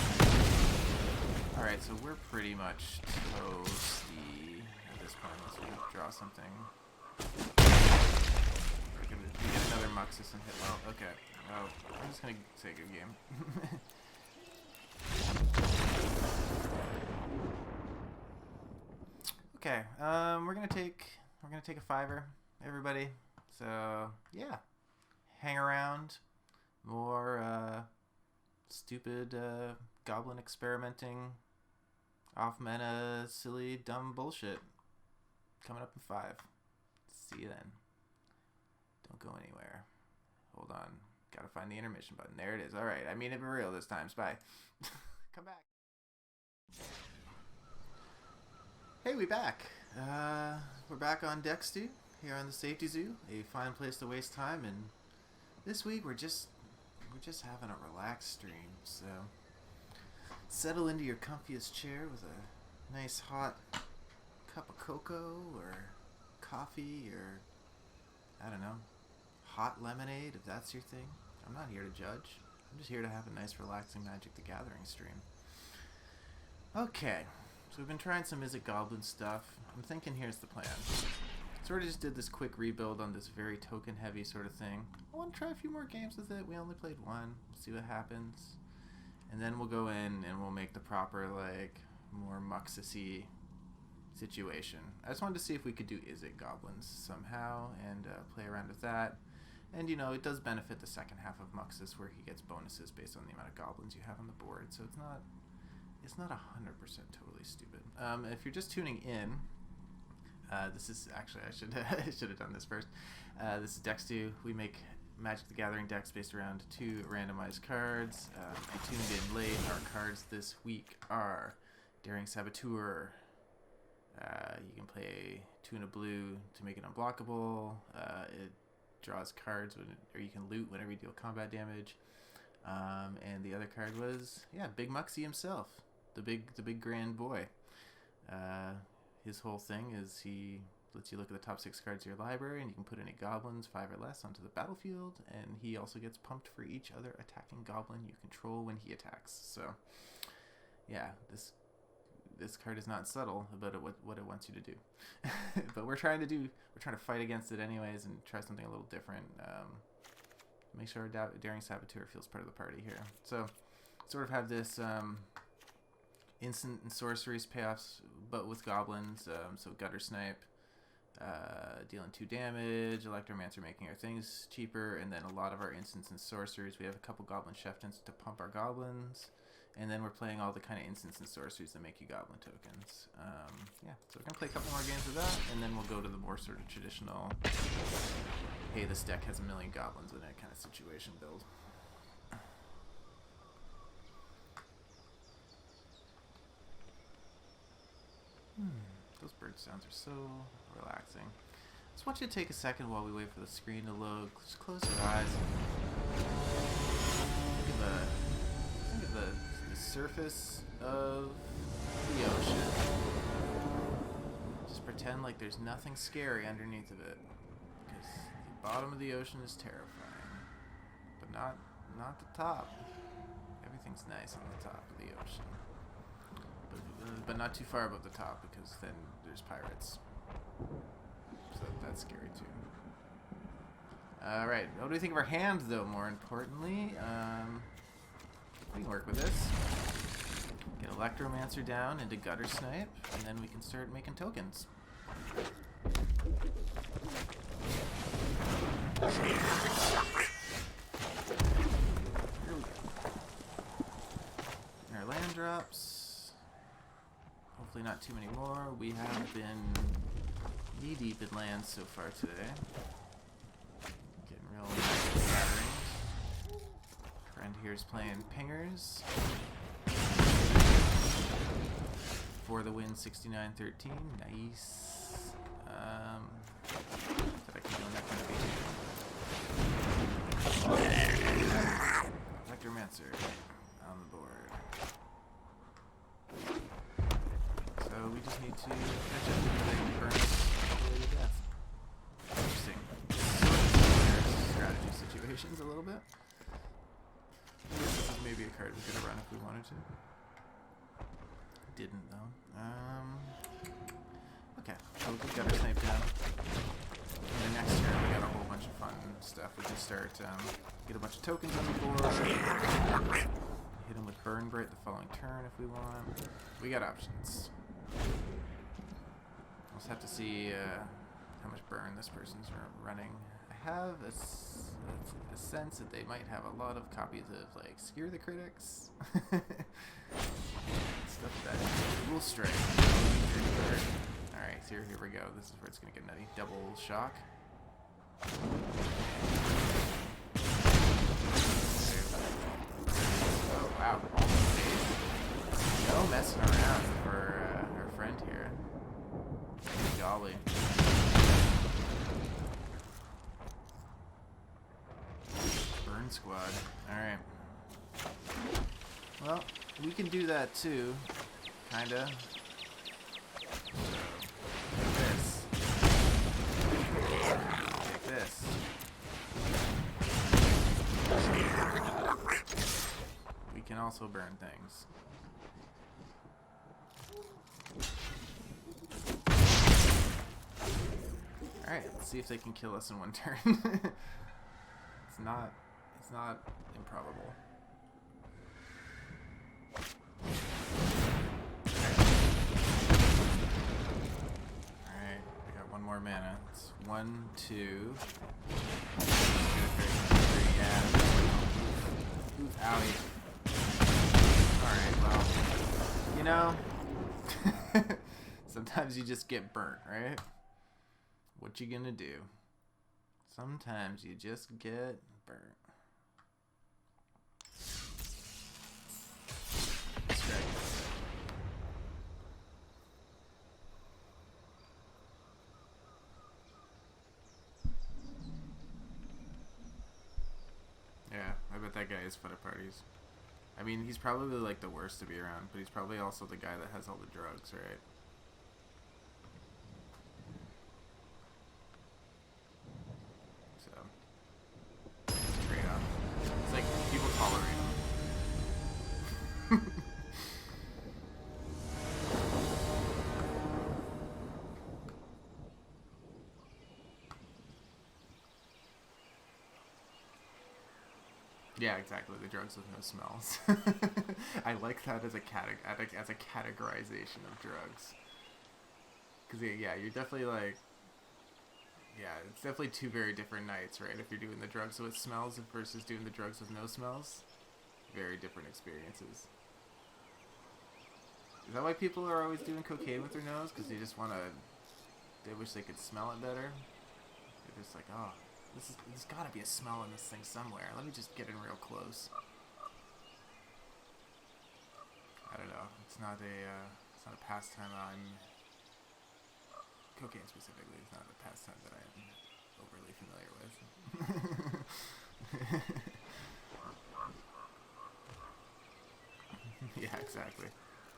Alright, so we're pretty much toasty at this point unless we draw something. We get another Muxus and hit well. Okay. Oh, I'm just gonna say good game. Okay, we're gonna take a $5, everybody. So yeah, hang around. More stupid goblin experimenting, off meta, silly, dumb bullshit coming up in 5. See you then. Don't go anywhere. Hold on, gotta find the intermission button. There it is. All right, I mean it for real this time. Bye. Come back. Hey, we back. We're back on Deck Stew here on the Safety Zoo, a fine place to waste time. And this week we're just having a relaxed stream. So settle into your comfiest chair with a nice hot cup of cocoa or coffee or I don't know, hot lemonade if that's your thing. I'm not here to judge. I'm just here to have a nice, relaxing Magic the Gathering stream. Okay. So we've been trying some Is It Goblin stuff. I'm thinking here's the plan. Sort of just did this quick rebuild on this very token heavy sort of thing. I want to try a few more games with it. We only played one. See what happens. And then we'll go in and we'll make the proper, like, more Muxus-y situation. I just wanted to see if we could do Is It Goblins somehow and play around with that. And, you know, it does benefit the second half of Muxus where he gets bonuses based on the amount of goblins you have on the board. So it's not 100% totally stupid. If you're just tuning in, this is actually I should have done this first. This is Deck Stew. We make Magic the Gathering decks based around 2 randomized cards. I tuned in late. Our cards this week are Daring Saboteur. You can play 2 and a blue to make it unblockable. It draws cards or you can loot whenever you deal combat damage. And the other card was Big Muxy himself. The big grand boy. His whole thing is he lets you look at the top 6 cards of your library, and you can put any goblins 5 or less onto the battlefield, and he also gets pumped for each other attacking goblin you control when he attacks. So, yeah, this this card is not subtle about what it wants you to do. But we're trying to fight against it anyways and try something a little different. Make sure our Daring Saboteur feels part of the party here. So sort of have this instant and sorceries payoffs, but with goblins. So Gutter Snipe, dealing 2 damage, Electromancer making our things cheaper, and then a lot of our instants and sorceries. We have a couple Goblin Chieftains to pump our goblins, and then we're playing all the kind of instants and sorceries that make you goblin tokens. Yeah, so we're going to play a couple more games of that, and then we'll go to the more sort of traditional, hey, this deck has a million goblins in it kind of situation build. Those bird sounds are so relaxing. Just want you to take a second while we wait for the screen to load. Just close your eyes. Think of the surface of the ocean. Just pretend like there's nothing scary underneath of it, because the bottom of the ocean is terrifying, but not the top. Everything's nice on the top of the ocean. But not too far above the top, because then there's pirates. So that's scary too. Alright, what do we think of our hand though, more importantly? We can work with this. Get Electromancer down into Gutter Snipe, and then we can start making tokens. Here we go. And our land drops. Hopefully not too many more. We have been knee-deep in lands so far today. Getting real nice and scattering. Friend here's playing pingers. For the win, 69-13. Nice. That I can do in that kind of game. Electromancer on the board. So we just need to catch up with the burn all the way to death. Interesting. Strategy situations a little bit. I guess this is maybe a card we could have run if we wanted to. Didn't though. Okay, so we've got our Snipe down. And then next turn we got a whole bunch of fun stuff. We can start get a bunch of tokens on the board. Hit him with Burn Bright the following turn if we want. We got options. We'll just have to see how much burn this person's running. I have a sense that they might have a lot of copies of like Skewer the Critics. Stuff that will strike. Alright, so here we go. This is where it's gonna get nutty. Double shock. Oh wow. No messing around for our friend here. Golly. Burn Squad. Alright. Well, we can do that too. Kinda. Take this. Take this. We can also burn things. Alright, let's see if they can kill us in one turn. It's not improbable. Alright, we got one more mana. It's 1, 2. Yeah. Oof, owie. Alright, well, you know, sometimes you just get burnt, right? What you gonna do? Sometimes you just get burnt. Strike. Yeah, I bet that guy is fun at parties. I mean, he's probably like the worst to be around, but he's probably also the guy that has all the drugs, right? It's like people tolerate him. Yeah, exactly. The drugs with no smells. I like that as a categorization of drugs. Because yeah, you're definitely like, yeah, it's definitely two very different nights, right? If you're doing the drugs with smells versus doing the drugs with no smells, very different experiences. Is that why people are always doing cocaine with their nose? Because they just want to, they wish they could smell it better. They're just like, oh, there's got to be a smell in this thing somewhere. Let me just get in real close. I don't know. It's not a pastime I'm. Cocaine specifically is not a pastime that I am overly familiar with. Yeah, exactly.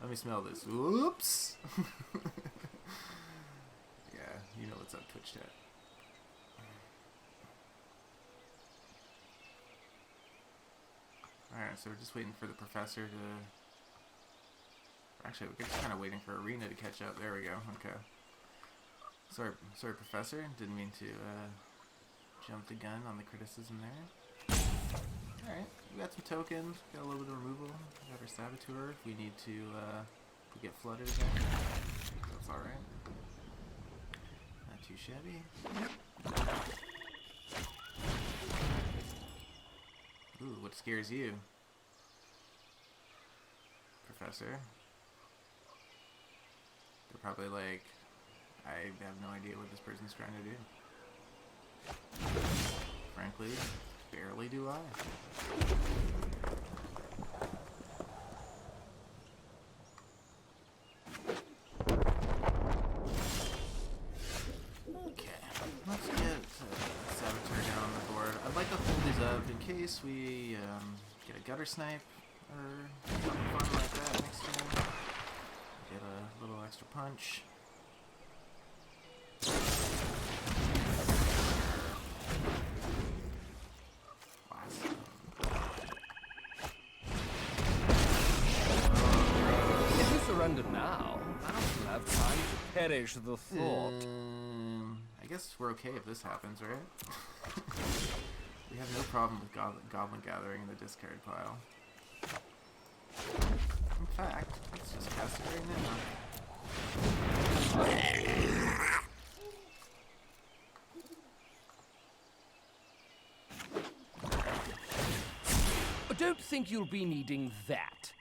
Let me smell this. Whoops! Yeah, you know what's up, Twitch chat. Alright, so we're just waiting for the professor to... Actually, we're just kind of waiting for Arena to catch up. There we go. Okay. Sorry, Professor. Didn't mean to jump the gun on the criticism there. Alright, we got some tokens. Got a little bit of removal. We got our Saboteur. If we need to we get flooded again. That's alright. Not too shabby. Ooh, what scares you? Professor? They're probably like, I have no idea what this person's trying to do. Frankly, barely do I. Okay, let's get Saboteur down on the board. I'd like to hold these up in case we get a gutter snipe or something fun like that next time. Get a little extra punch. If you surrender now, I will have time to perish the thought. I guess we're okay if this happens, right? We have no problem with Goblin gathering in the discard pile. In fact, let's just cast it right now. I don't think you'll be needing that.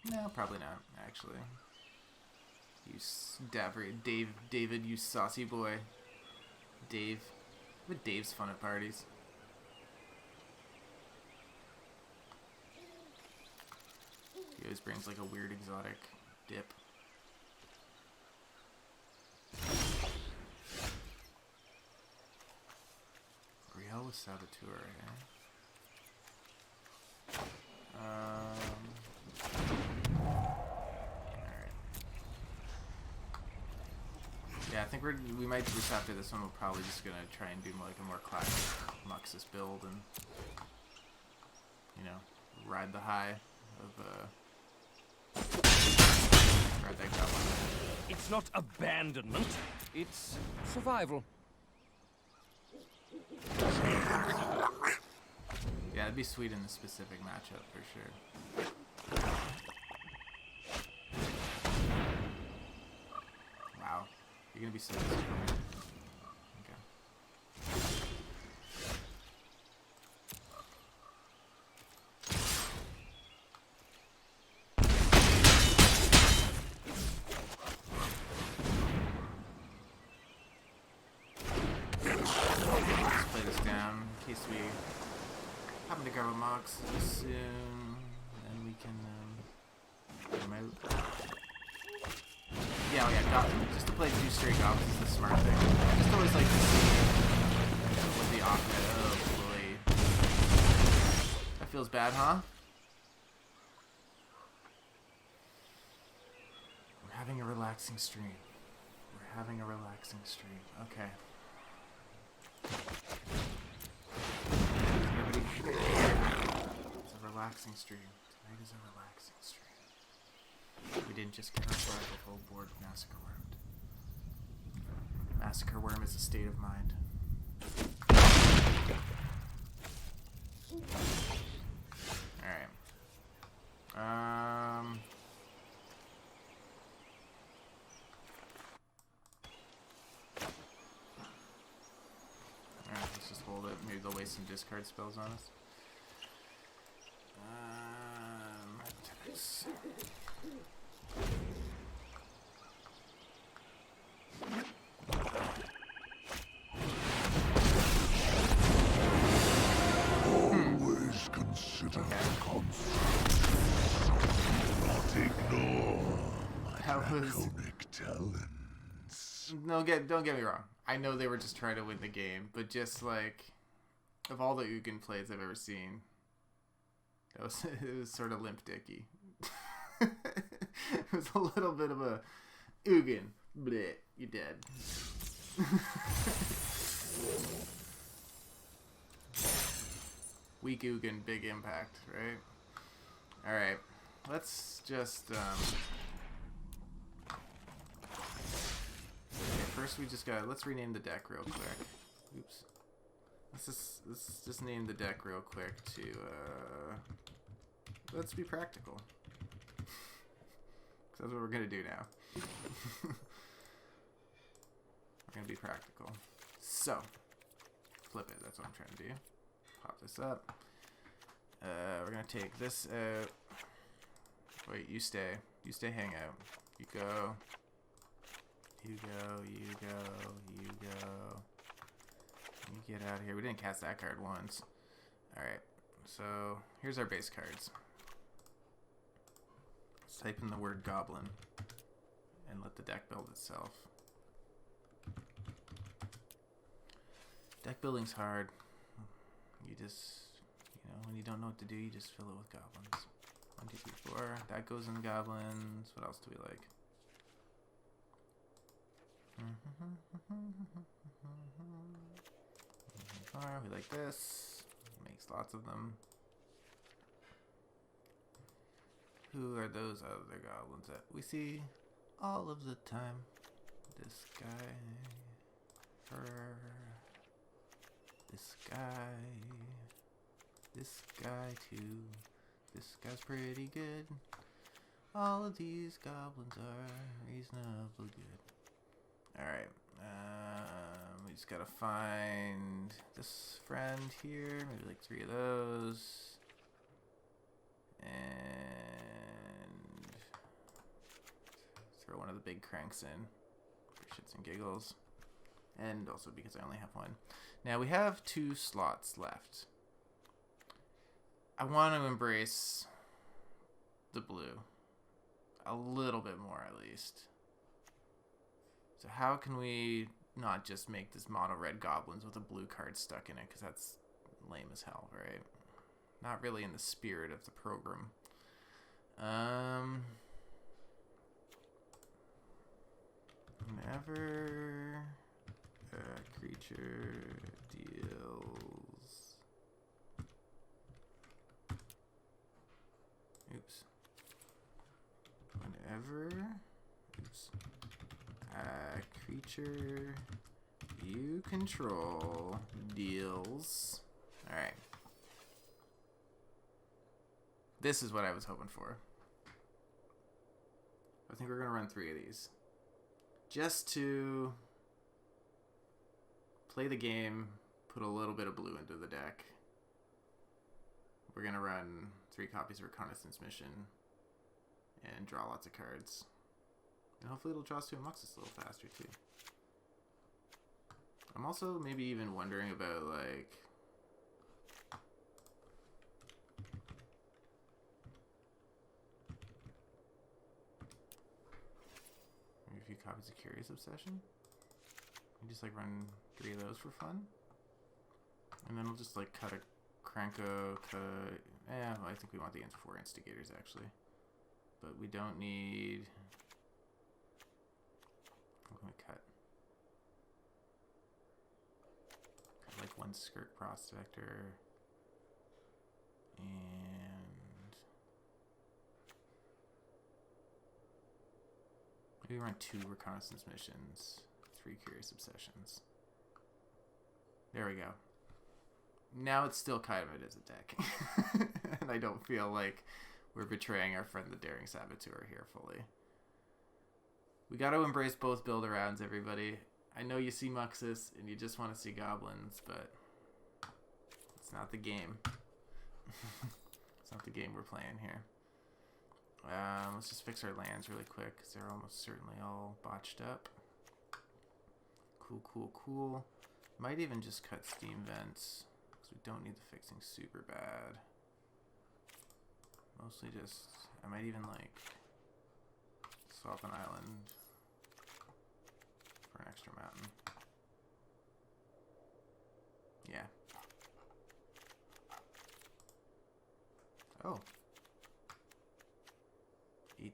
No, probably not, actually. You David, you saucy boy. Dave. But Dave's fun at parties. He always brings like a weird exotic dip. Riel with Saboteur, eh? Alright. Yeah, I think we might just after this one, we're probably just gonna try and do like a more classic Muxus build and, you know, ride the high of ride that Goblin. It's not abandonment, it's survival. Yeah, it'd be sweet in this specific matchup for sure. Wow, you're gonna be so disappointed. Okay. Let's play this down in case we happen to grab a Mox soon, and we can get him out. Yeah, oh yeah, Goblin. Just to play 2 straight Goblins is the smart thing. I just always like to see what the offnet. Oh boy. That feels bad, huh? We're having a relaxing stream. We're having a relaxing stream. Okay. It's a relaxing stream. Tonight is a relaxing stream. We didn't just get ourselves a full board of Massacre Worm. Massacre Worm is a state of mind. Maybe they'll waste some discard spells on us. Attacks. Always consider the consequences. Not ignore my draconic talents. No, don't get me wrong. I know they were just trying to win the game, but just like, of all the Ugin plays I've ever seen, it was sort of limp dicky. It was a little bit of a Ugin. Bleh, you're dead. Weak Ugin, big impact, right? Alright, let's just, okay, first we just let's rename the deck real quick. Oops. Let's just name the deck real quick to, let's be practical. That's what we're gonna do now. We're gonna be practical. So, flip it, that's what I'm trying to do. Pop this up. We're gonna take this out. Wait, you stay. You stay, hang out. You go. You go, you go, you go. You get out of here. We didn't cast that card once. Alright, so here's our base cards. Let's type in the word Goblin and let the deck build itself. Deck building's hard. You just, you know, when you don't know what to do, you just fill it with goblins. 1, 2, 3, 4. That goes in goblins. What else do we like? We like this. Makes lots of them. Who are those other goblins that we see all of the time? This guy. Her. This guy. This guy too. This guy's pretty good. All of these goblins are reasonably good. Alright. We just gotta find this friend here. Maybe like 3 of those. And throw one of the big cranks in for shits and giggles. And also because I only have 1. Now we have 2 slots left. I want to embrace the blue. A little bit more at least. So how can we not just make this mono red goblins with a blue card stuck in it? Because that's lame as hell, right? Not really in the spirit of the program. Whenever a creature deals... Oops. Whenever... Oops. A creature you control deals... Alright. This is what I was hoping for. I think we're going to run 3 of these. Just to play the game, put a little bit of blue into the deck. We're going to run 3 copies of Reconnaissance Mission and draw lots of cards. And hopefully it'll draw us to a Muxus a little faster too. I'm also maybe even wondering about like... maybe a few copies of Curious Obsession. We just like run 3 of those for fun. And then we'll just like cut a Cranko, I think we want the 4 Instigators actually. But we don't need... I'm going to cut like 1 Skirk Prospector. And... maybe run 2 Reconnaissance Missions. 3 Curious Obsessions. There we go. Now it's still kind of it as a deck. And I don't feel like we're betraying our friend the Daring Saboteur here fully. We got to embrace both build-arounds, everybody. I know you see Muxus and you just want to see Goblins, but It's not the game. It's not the game we're playing here. Let's just fix our lands really quick because they're almost certainly all botched up. Cool, cool, cool. Might even just cut steam vents because we don't need the fixing super bad. Mostly just, I might even like swap an island for an extra mountain. Yeah. Oh. 18.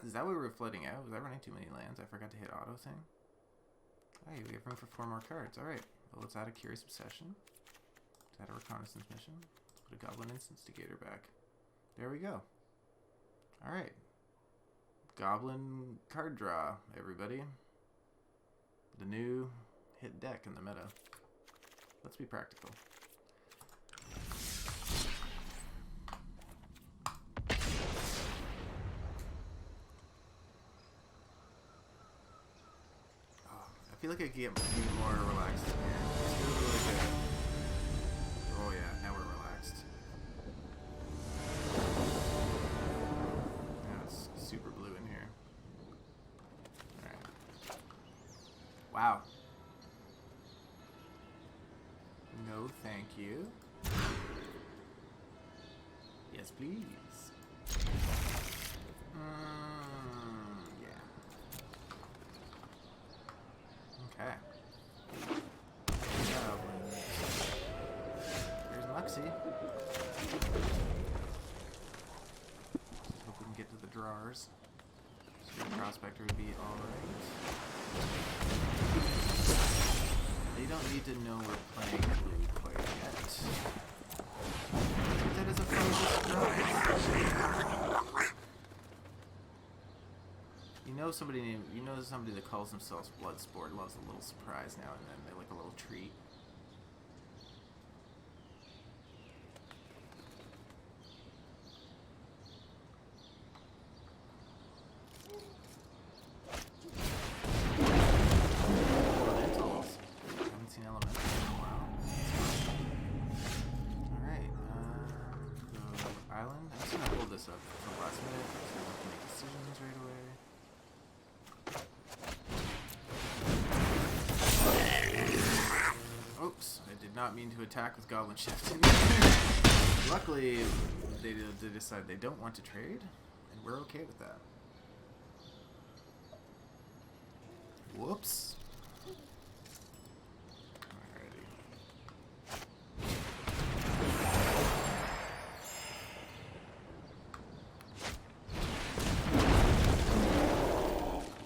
Is that what we were flooding out? Was I running too many lands? I forgot to hit auto thing. Hey, we have room for 4 more cards. Alright. Well, let's add a Curious Obsession. Let's add a Reconnaissance Mission. Let's put a Goblin Instigator back. There we go. Alright. Goblin card draw, everybody. The new hit deck in the meta. Let's be practical. I feel like I could get more relaxed here. It's really, really good. Oh yeah, now we're relaxed. Now it's super blue in here. Alright. Wow. No, thank you. Yes, please. Yeah. Okay. There's Muxie. Hope we can get to the drawers. So Prospector would be alright. They don't need to know we're playing blue quite yet. That is a fun surprise. You know somebody that calls themselves Bloodsport loves a little surprise now and then. They like a little treat. Elementals. Haven't seen elementals in a while. Alright, go island. I'm just gonna hold this up for the last minute so I can make decisions right away. Oops, I did not mean to attack with Goblin Shift. Luckily, they decide they don't want to trade, and we're okay with that. Whoops. Alrighty.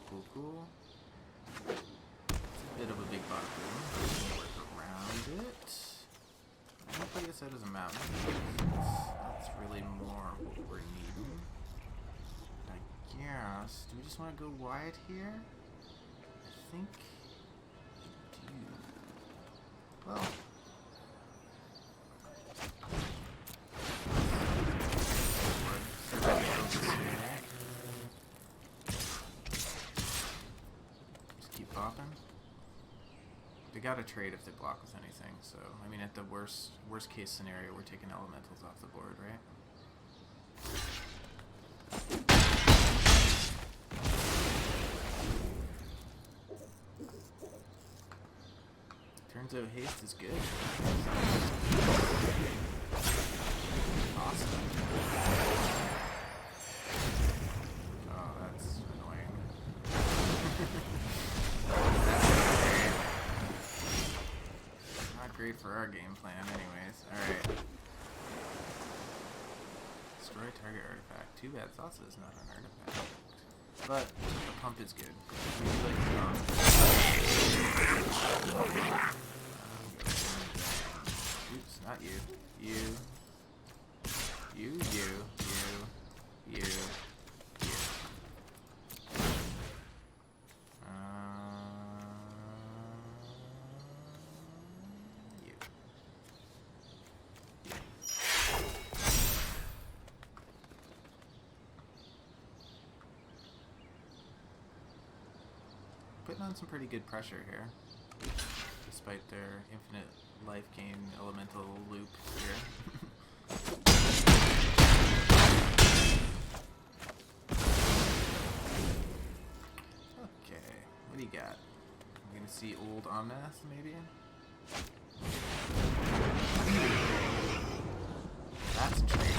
Cool, cool. It's a bit of a big bottom room. Work around it. I'm gonna play this out as a mountain. That's really more what we're needing. I guess. Do we just want to go wide here? I think we do. Well. Just keep popping. They gotta trade if they block with anything, so I mean at the worst case scenario we're taking elementals off the board, right? Turns out haste is good. Awesome. Oh, that's annoying. Not great for our game plan anyways. Alright. Destroy target artifact. Too bad Salsa is not an artifact. But the pump is good. We do like the pump. Oops, not you. You. You. You. Putting on some pretty good pressure here. despite their infinite life gain elemental loop here. Okay, what do you got? I'm gonna see old Omnath, maybe? That's intriguing.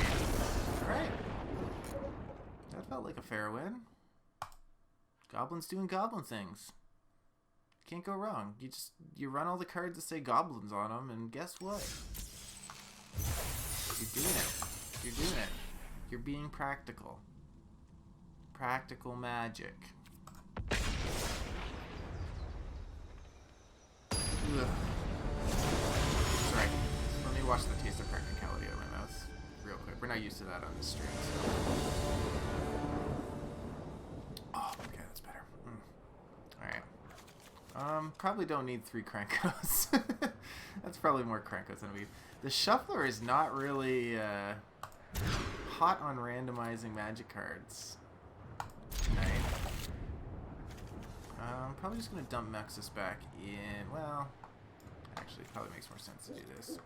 Alright. That felt like a fair win. Goblins doing goblin things. Can't go wrong. You run all the cards that say goblins on them, and guess what? You're doing it. You're doing it. You're being practical. Practical magic. Ugh. Sorry. Let me wash the taste of practicality out of my mouth real quick. We're not used to that on this stream. So. Oh, okay, that's better. Alright. Probably don't need 3 Krankos. That's probably more Krankos than we... The Shuffler is not really hot on randomizing magic cards tonight. I'm probably just going to dump Muxus back in... Well, actually, it probably makes more sense to do this.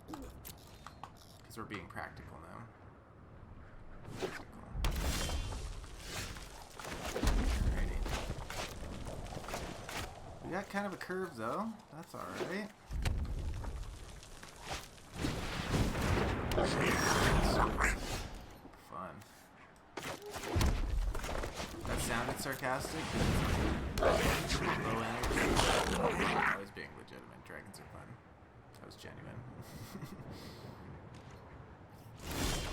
Because we're being practical now. Alrighty. We got kind of a curve, though. That's alright. Fun. That sounded sarcastic. Low energy. I was being legitimate. Dragons are fun. That was genuine.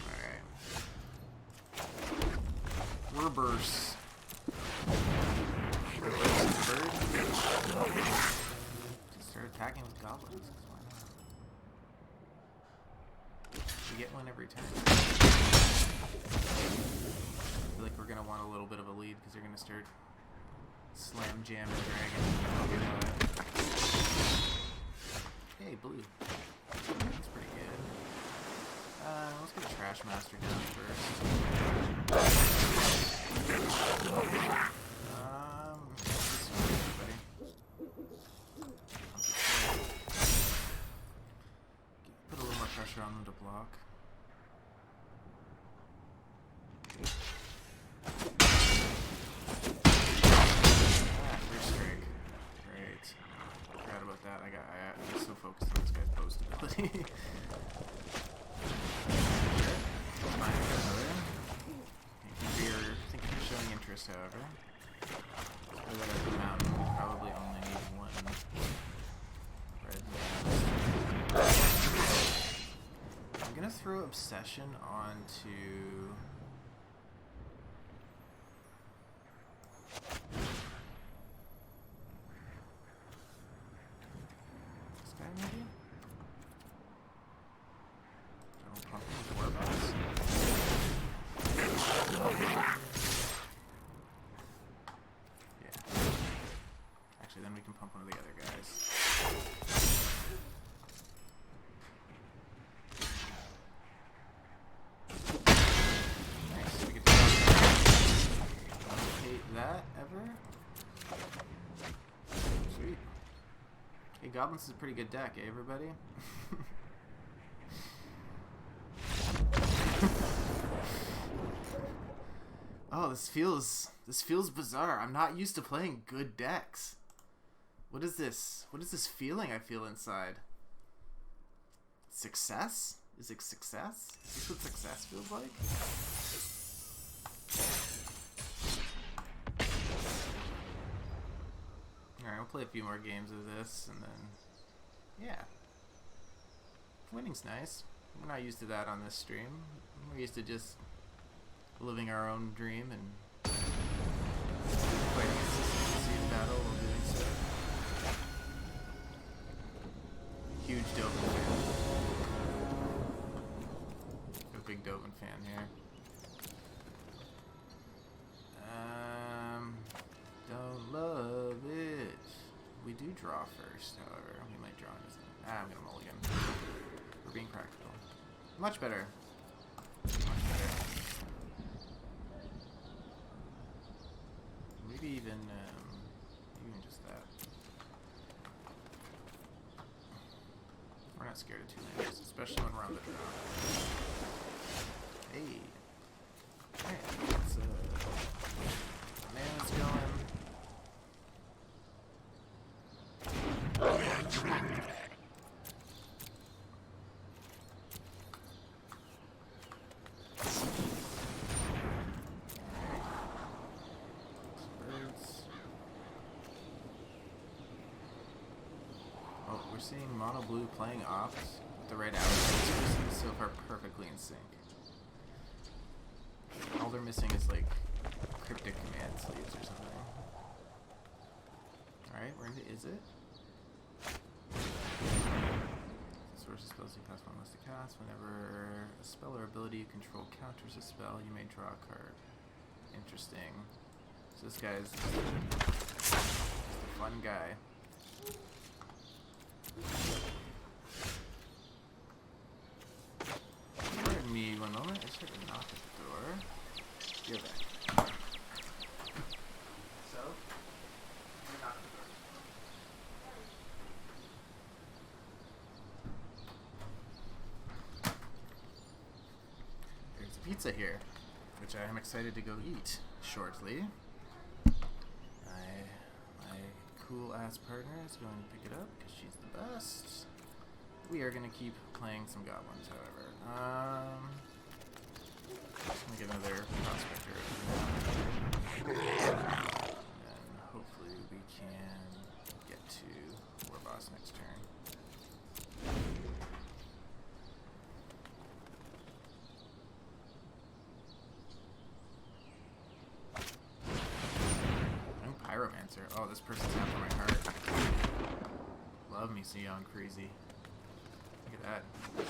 Alright. Reverse. Reverse bird. Just start attacking with goblins. Why not? You get one every turn. I feel like we're going to want a little bit of a lead because they're going to start slam jamming dragons. Hey, blue. That's pretty good. Let's get a Trash Master down first. This way, everybody. Put a little more pressure on them to block. First strike. Great. Forgot about that. I was so focused on this guy's post ability. Think if you're showing interest, however. The mountain will probably only need one red. I'm gonna throw Obsession onto this guy, maybe? General Pump with Warboss. Yeah. Actually, then we can pump one of the other guys. Nice. We get to hate that ever. Sweet. Hey, Goblins is a pretty good deck, eh, everybody? Oh, this feels bizarre. I'm not used to playing good decks. What is this? What is this feeling I feel inside? Success? Is it success? Is this what success feels like? Alright, we'll play a few more games of this, and then... Yeah. Winning's nice. We're not used to that on this stream. We're used to just living our own dream and fighting consistency in battle while doing so. Huge Dovin fan. A big Dovin fan here. Don't love it. We do draw first, however. We might draw in his name. I'm gonna mulligan. We're being practical. Much better. Much better. Maybe even just that. not scared of 2 lands, especially when we're on the draw. Hey. Alright, let's mana's going. Oh, we're seeing mono blue playing ops with the red outfits, so far perfectly in sync. All they're missing is like cryptic command sleeves or something. Alright, we're into is it? Source of spells you cast one less to cast. Whenever a spell or ability you control counters a spell, you may draw a card. Interesting. So this guy's just a fun guy. Pardon me 1 moment. I just heard a knock at the door. You're back. So, you knock at the door. There's pizza here, which I am excited to go eat shortly. My cool ass partner is going to pick it up because she's the best. We are going to keep playing some goblins, however. Just going to get another prospector. And hopefully we can get to War Boss next turn. Pyromancer. Oh, this person's after my heart. Love me some young crazy. Look at that. This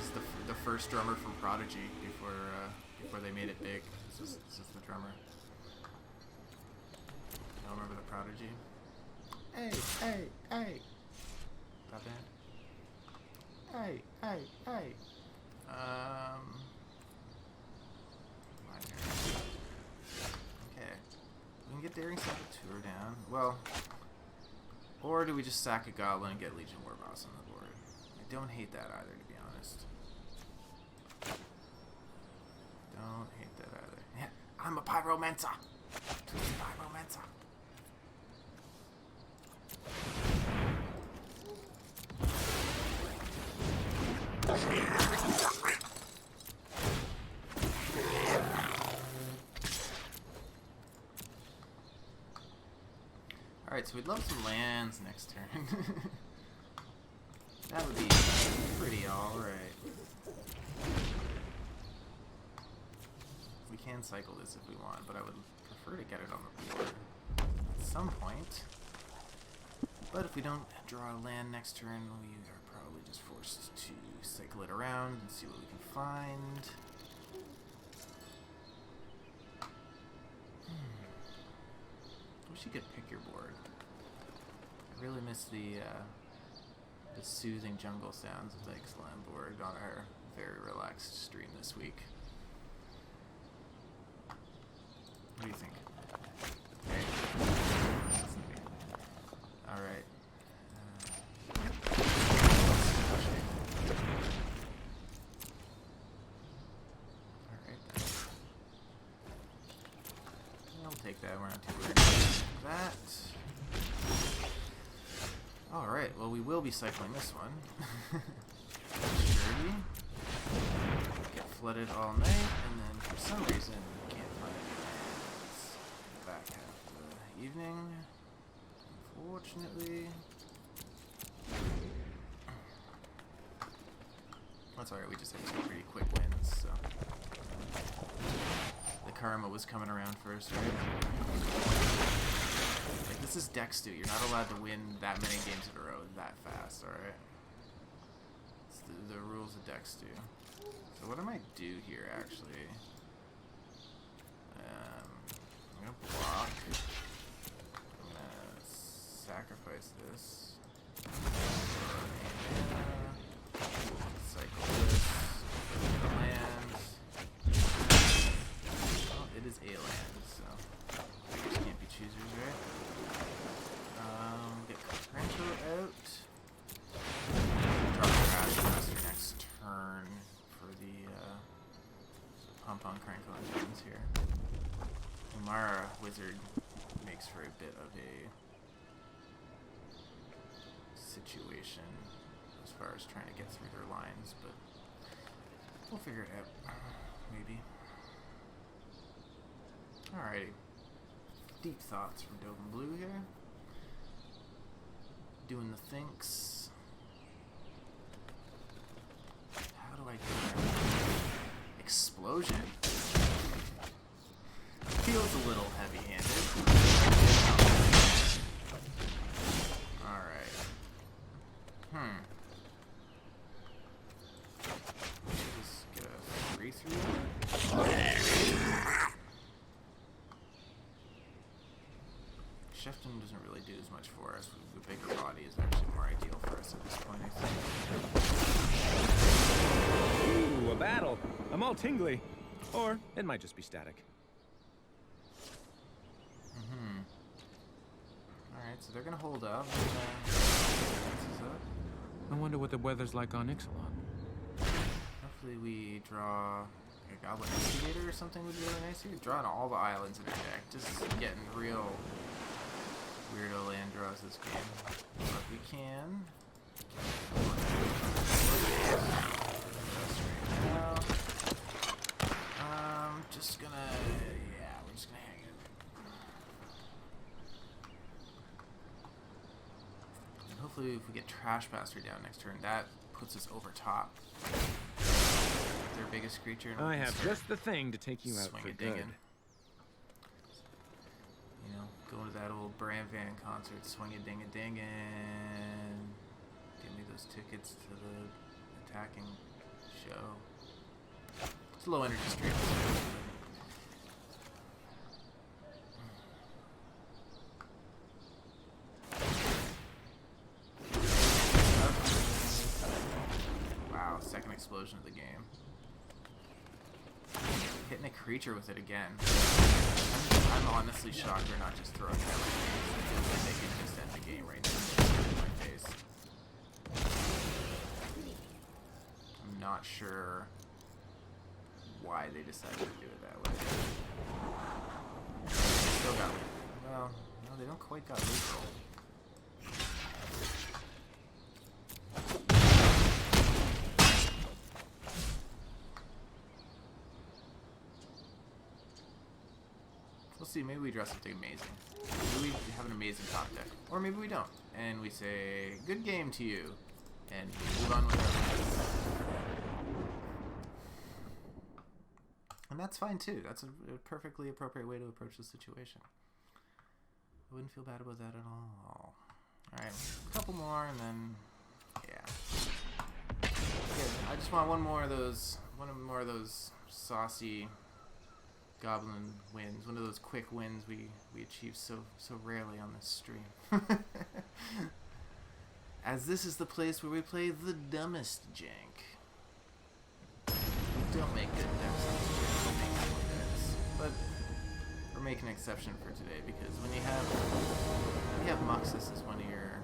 is the first drummer from Prodigy before they made it big. This is the drummer. Y'all remember the Prodigy? Hey, hey, hey. That band? Hey, hey, hey. My turn. We can get Daring Saboteur down. Well, or do we just sack a Goblin and get Legion War Boss on the board? I don't hate that either, to be honest. Don't hate that either. Yeah, I'm a Pyromancer! Pyromancer! Alright, so we'd love some lands next turn. That would be pretty alright. We can cycle this if we want, but I would prefer to get it on the board at some point. But if we don't draw a land next turn, we are probably just forced to cycle it around and see what we can find. Wish you could pick your board. I really miss the soothing jungle sounds of the Ixalan board on our very relaxed stream this week. What do you think? Okay. Alright. Alright. I'll take that. We're not too worried about that. Alright, well we will be cycling this one. Surety. Get flooded all night, and then for some reason we can't find any lands in the back half of the evening. Unfortunately. That's alright, we just had 2 pretty quick wins, so. The karma was coming around first, right? Like, this is deck stew. You're not allowed to win that many games in a row that fast, alright? It's the rules of deck stew. So what I might do here, actually, I'm gonna block. I'm gonna sacrifice this. Cycle this. Get a land. Well, it is a land, so figures can't be choosers, right? Get Cranko out. wizard makes for a bit of a situation as far as trying to get through their lines, but we'll figure it out. Maybe. Alrighty. Deep thoughts from Dove and Blue here. Doing the thinks. How do I do that? Explosion. Feels a little heavy-handed. Alright. Just get a 3-3. Shefton doesn't really do as much for us. The bigger body is actually more ideal for us at this point, I think. Ooh, a battle. I'm all tingly. Or it might just be static. Alright, so they're gonna hold up. I wonder what the weather's like on Ixalan. Hopefully we draw a Goblin Instigator or something would be really nice here. Drawing all the islands in our deck. Just getting real weirdo land draws this game. But we can. Just gonna, yeah, we're just gonna hang it. And hopefully if we get Trash Bastard down next turn, that puts us over top. Their biggest creature. And I have just the thing to take you out for good. You know, going to that old Bram Van concert, swing a ding a ding and give me those tickets to the attacking show. It's a low energy stream. Wow, second explosion of the game. Hitting a creature with it again. I'm honestly shocked they're not just throwing that like they can just end the game right now in my face. I'm not sure why they decided to do it that way. Still got, well, no, they don't quite got lethal. We'll see, maybe we draw something amazing. Maybe we have an amazing top deck. Or maybe we don't. And we say, good game to you. And move on with our lives. And that's fine too. That's a perfectly appropriate way to approach the situation. I wouldn't feel bad about that at all. Alright, a couple more and then, yeah. I just want one more of those saucy Goblin wins, one of those quick wins we achieve so rarely on this stream. As this is the place where we play the dumbest jank. Don't make good decks on stream, don't make good decks. But we're making an exception for today because when you have Muxus as one of your,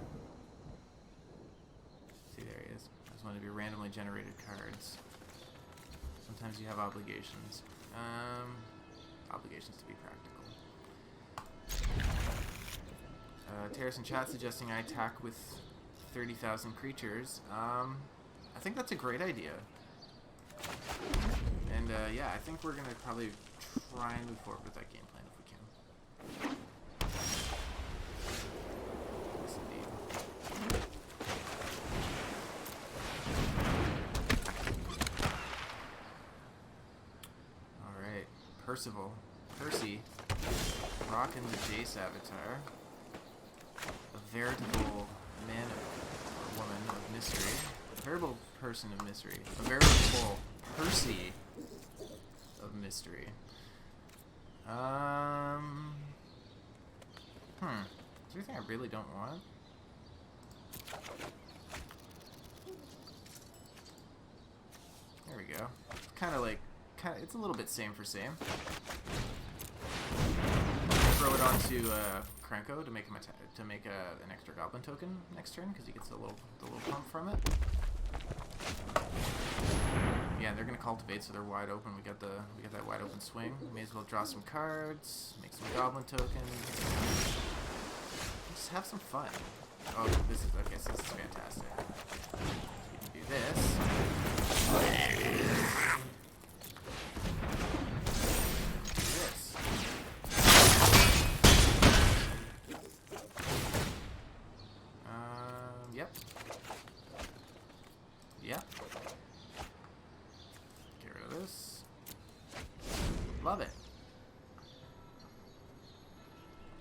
see there he is, as one of your randomly generated cards. Sometimes you have obligations. Obligations to be practical. Terrace in chat suggesting I attack with 30,000 creatures. I think that's a great idea. And yeah, I think we're gonna probably try and move forward with that game plan if we can. Yes, indeed. All right, Percy, rocking the J Saboteur, a veritable man or woman of mystery, a veritable person of mystery, a veritable Percy of mystery. Is there anything I really don't want? There we go. It's a little bit same for same. Throw it onto Krenko to make him an extra Goblin token next turn because he gets the little pump from it. Yeah, they're gonna cultivate, so they're wide open. We got that wide open swing. May as well draw some cards, make some goblin tokens. Just have some fun. Oh, this is okay. So this is fantastic. We can do this. Yep. Yep. Get rid of this. Love it.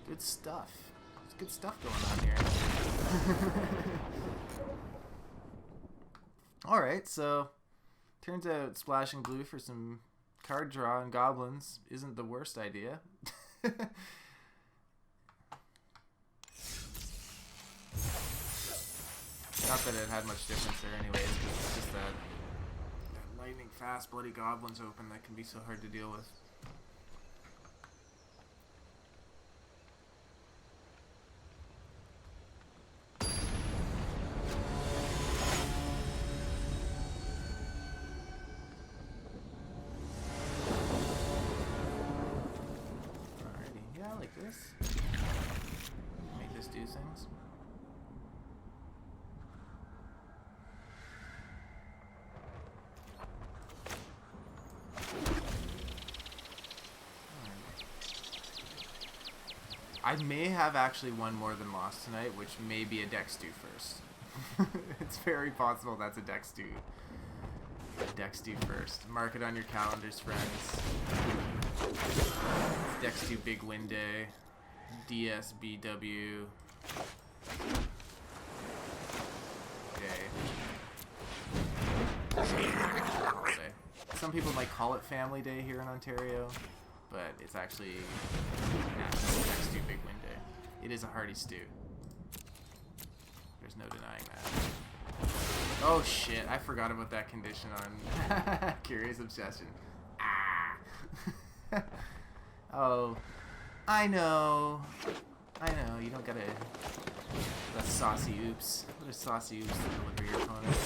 Good stuff. There's good stuff going on here. Alright, so turns out splashing blue for some card draw and goblins isn't the worst idea. Not that it had much difference there anyways, because it's just that lightning fast bloody goblins open that can be so hard to deal with. Alrighty, yeah, I like this. Make this do things. I may have actually won more than lost tonight, which may be a Dex do first. It's very possible that's a Dex do. Dex do first. Mark it on your calendars, friends. Dex do big win day. DSBW day. Some people might call it Family Day here in Ontario, but it's actually National Dex Stew Big Win Day. It is a hearty stew. There's no denying that. Oh shit, I forgot about that condition on Curious Obsession. Ah! Oh, I know, you don't gotta... That's saucy oops. What are saucy oops to deliver your opponent?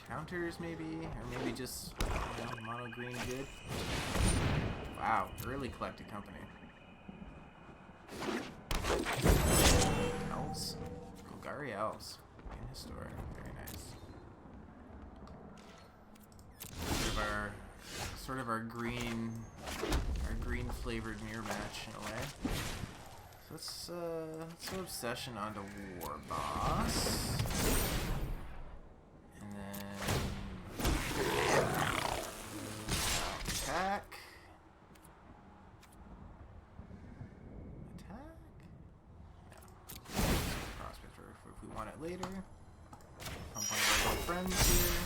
Counters maybe, or maybe just mono green good. Wow, early collected company. Elves, Golgari elves in historic, very nice. Sort of our green flavored mirror match in a way. So let's throw Obsession onto War Boss. Attack. No. Prospect for if we want it later. Pump one of our little friends here.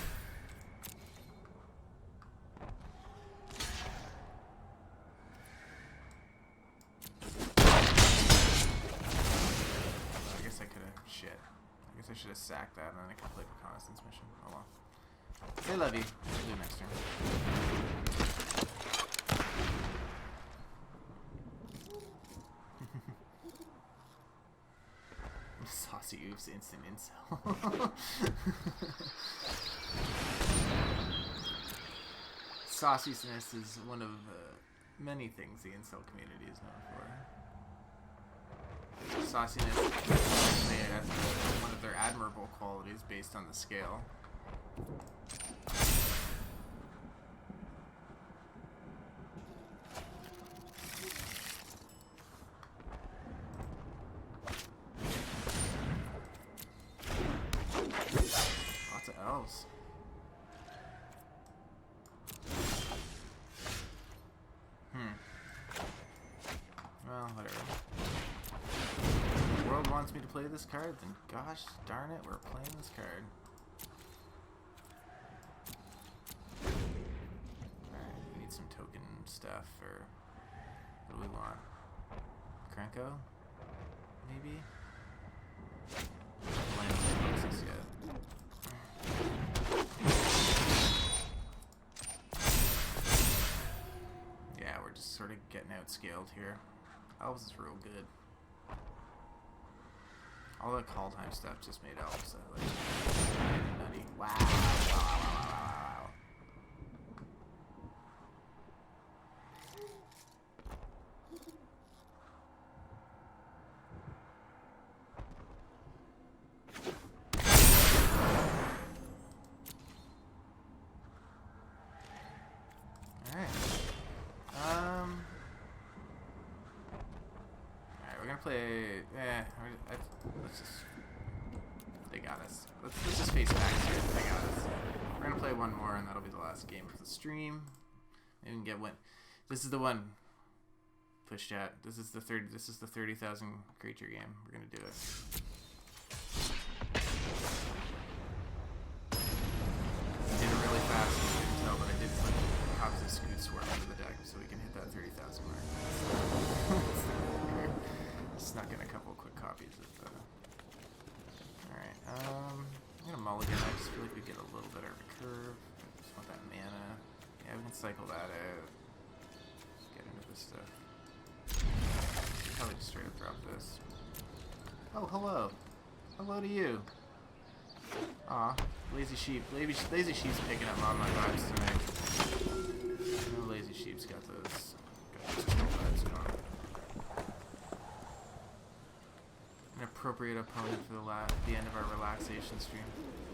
I guess I could have shit. I guess I should have sacked that and then I could play reconnaissance mission. Oh well. Say love you. We'll do next turn. Saucy oops, instant incel. Sauciness is one of many things the incel community is known for. Sauciness is one of their admirable qualities based on the scale. Lots of elves. Well, whatever. If the world wants me to play this card, then gosh darn it, we're playing this card. Alright, we need some stuff, or what do we want? Krenko? Maybe? Land Muxus yet. Yeah, we're just sort of getting outscaled here. Elves is real good. All the call time stuff just made elves like nutty. Wow. Wow. Play. Let's just. They got us. Let's just face facts here. They got us. We're gonna play one more, and that'll be the last game of the stream. Maybe we can get one. This is the one. Push chat. This is the 30,000 creature game. We're gonna do it. Did it really fast. You couldn't tell, but I did put copies of Scoot Swarm into the deck, so we can hit that 30,000 mark. Snuck in a couple quick copies of alright, I'm gonna mulligan. I just feel like we get a little bit of a curve. I just want that mana. Yeah, we can cycle that out. Let's get into this stuff. Probably just straight up drop this. Oh, hello. Hello to you. Aw, Lazy Sheep. Lazy Sheep's picking up all my vibes tonight. No, Lazy Sheep's got those vibes going. An appropriate opponent for the end of our relaxation stream.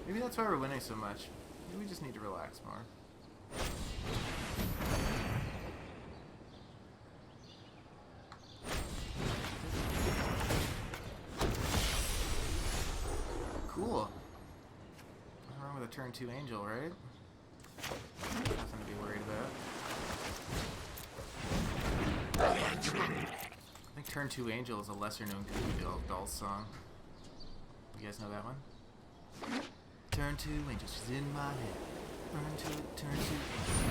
Maybe that's why we're winning so much. Maybe we just need to relax more. Cool. Nothing wrong with a turn 2 angel, right? Nothing to be worried about. I think Turn 2 Angel is a lesser known Goo Dolls song. You guys know that one? Turn 2 Angel, she's in my head. Turn 2 Angel,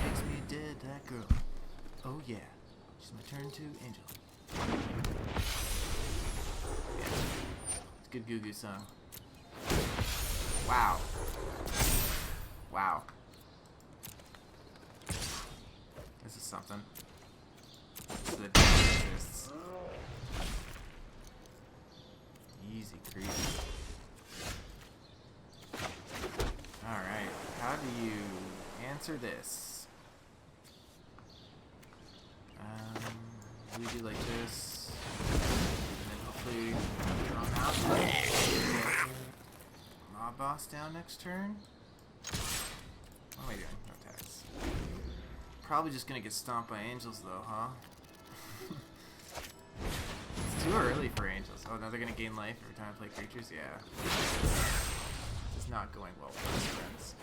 makes me dead, that girl. Oh yeah, she's my Turn 2 Angel. Yeah, it's a good Goo Goo song. Wow. Wow. This is something. This is the exists. Easy creep. Alright, how do you answer this? We do like this. And then hopefully draw an out. Mob boss down next turn? What am I doing? No attacks. Probably just gonna get stomped by angels though, huh? It's too early for angels. Oh, now they're gonna gain life every time I play creatures? Yeah. This is not going well with us, friends.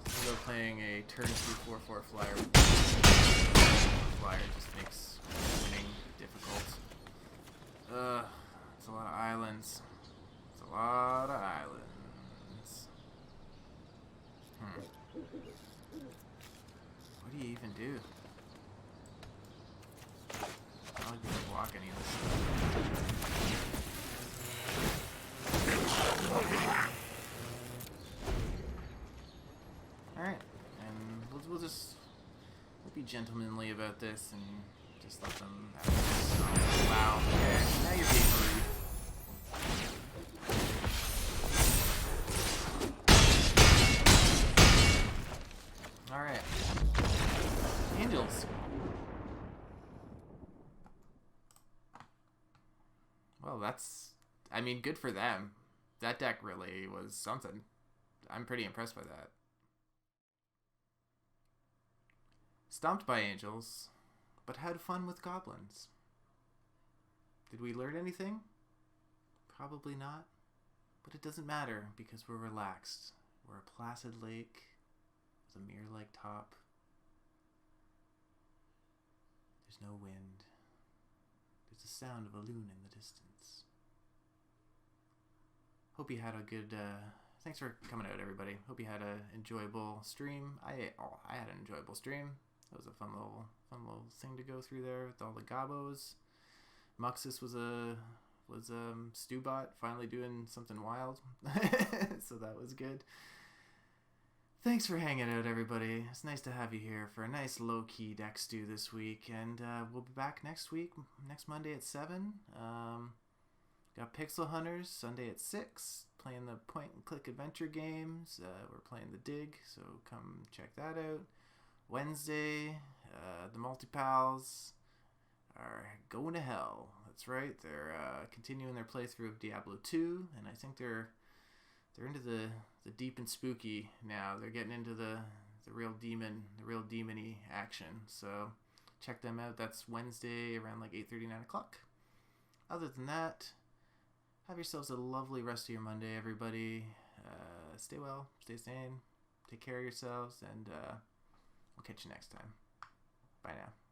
I'm gonna go playing a turn 2 4/4 flyer. Flyer just makes winning difficult. It's a lot of islands. It's a lot of islands. What do you even do? I don't think we can block any of this stuff. Alright, and we'll be gentlemanly about this and just let them have this. Wow, okay, now you're being rude. Alright. Angels. Well, that's... I mean, good for them. That deck really was something. I'm pretty impressed by that. Stomped by angels, but had fun with goblins. Did we learn anything? Probably not. But it doesn't matter because we're relaxed. We're a placid lake with a mirror-like top. There's no wind. There's the sound of a loon in the distance. Hope you had a good, thanks for coming out, everybody. Hope you had an enjoyable stream. I had an enjoyable stream. That was a fun little thing to go through there with all the gobos. Muxus was Stewbot finally doing something wild, so that was good. Thanks for hanging out, everybody. It's nice to have you here for a nice low-key deck stew this week, and we'll be back next week, next Monday at 7. Got Pixel Hunters Sunday at 6, playing the point-and-click adventure games. We're playing the Dig, so come check that out. Wednesday, the Multipals are going to hell. That's right. They're continuing their playthrough of Diablo 2, and I think they're into the deep and spooky now. They're getting into the real demon-y action. So check them out. That's Wednesday around like 8:30, 9 o'clock. Other than that, have yourselves a lovely rest of your Monday, everybody. Stay well, stay sane, take care of yourselves, and we'll catch you next time. Bye now.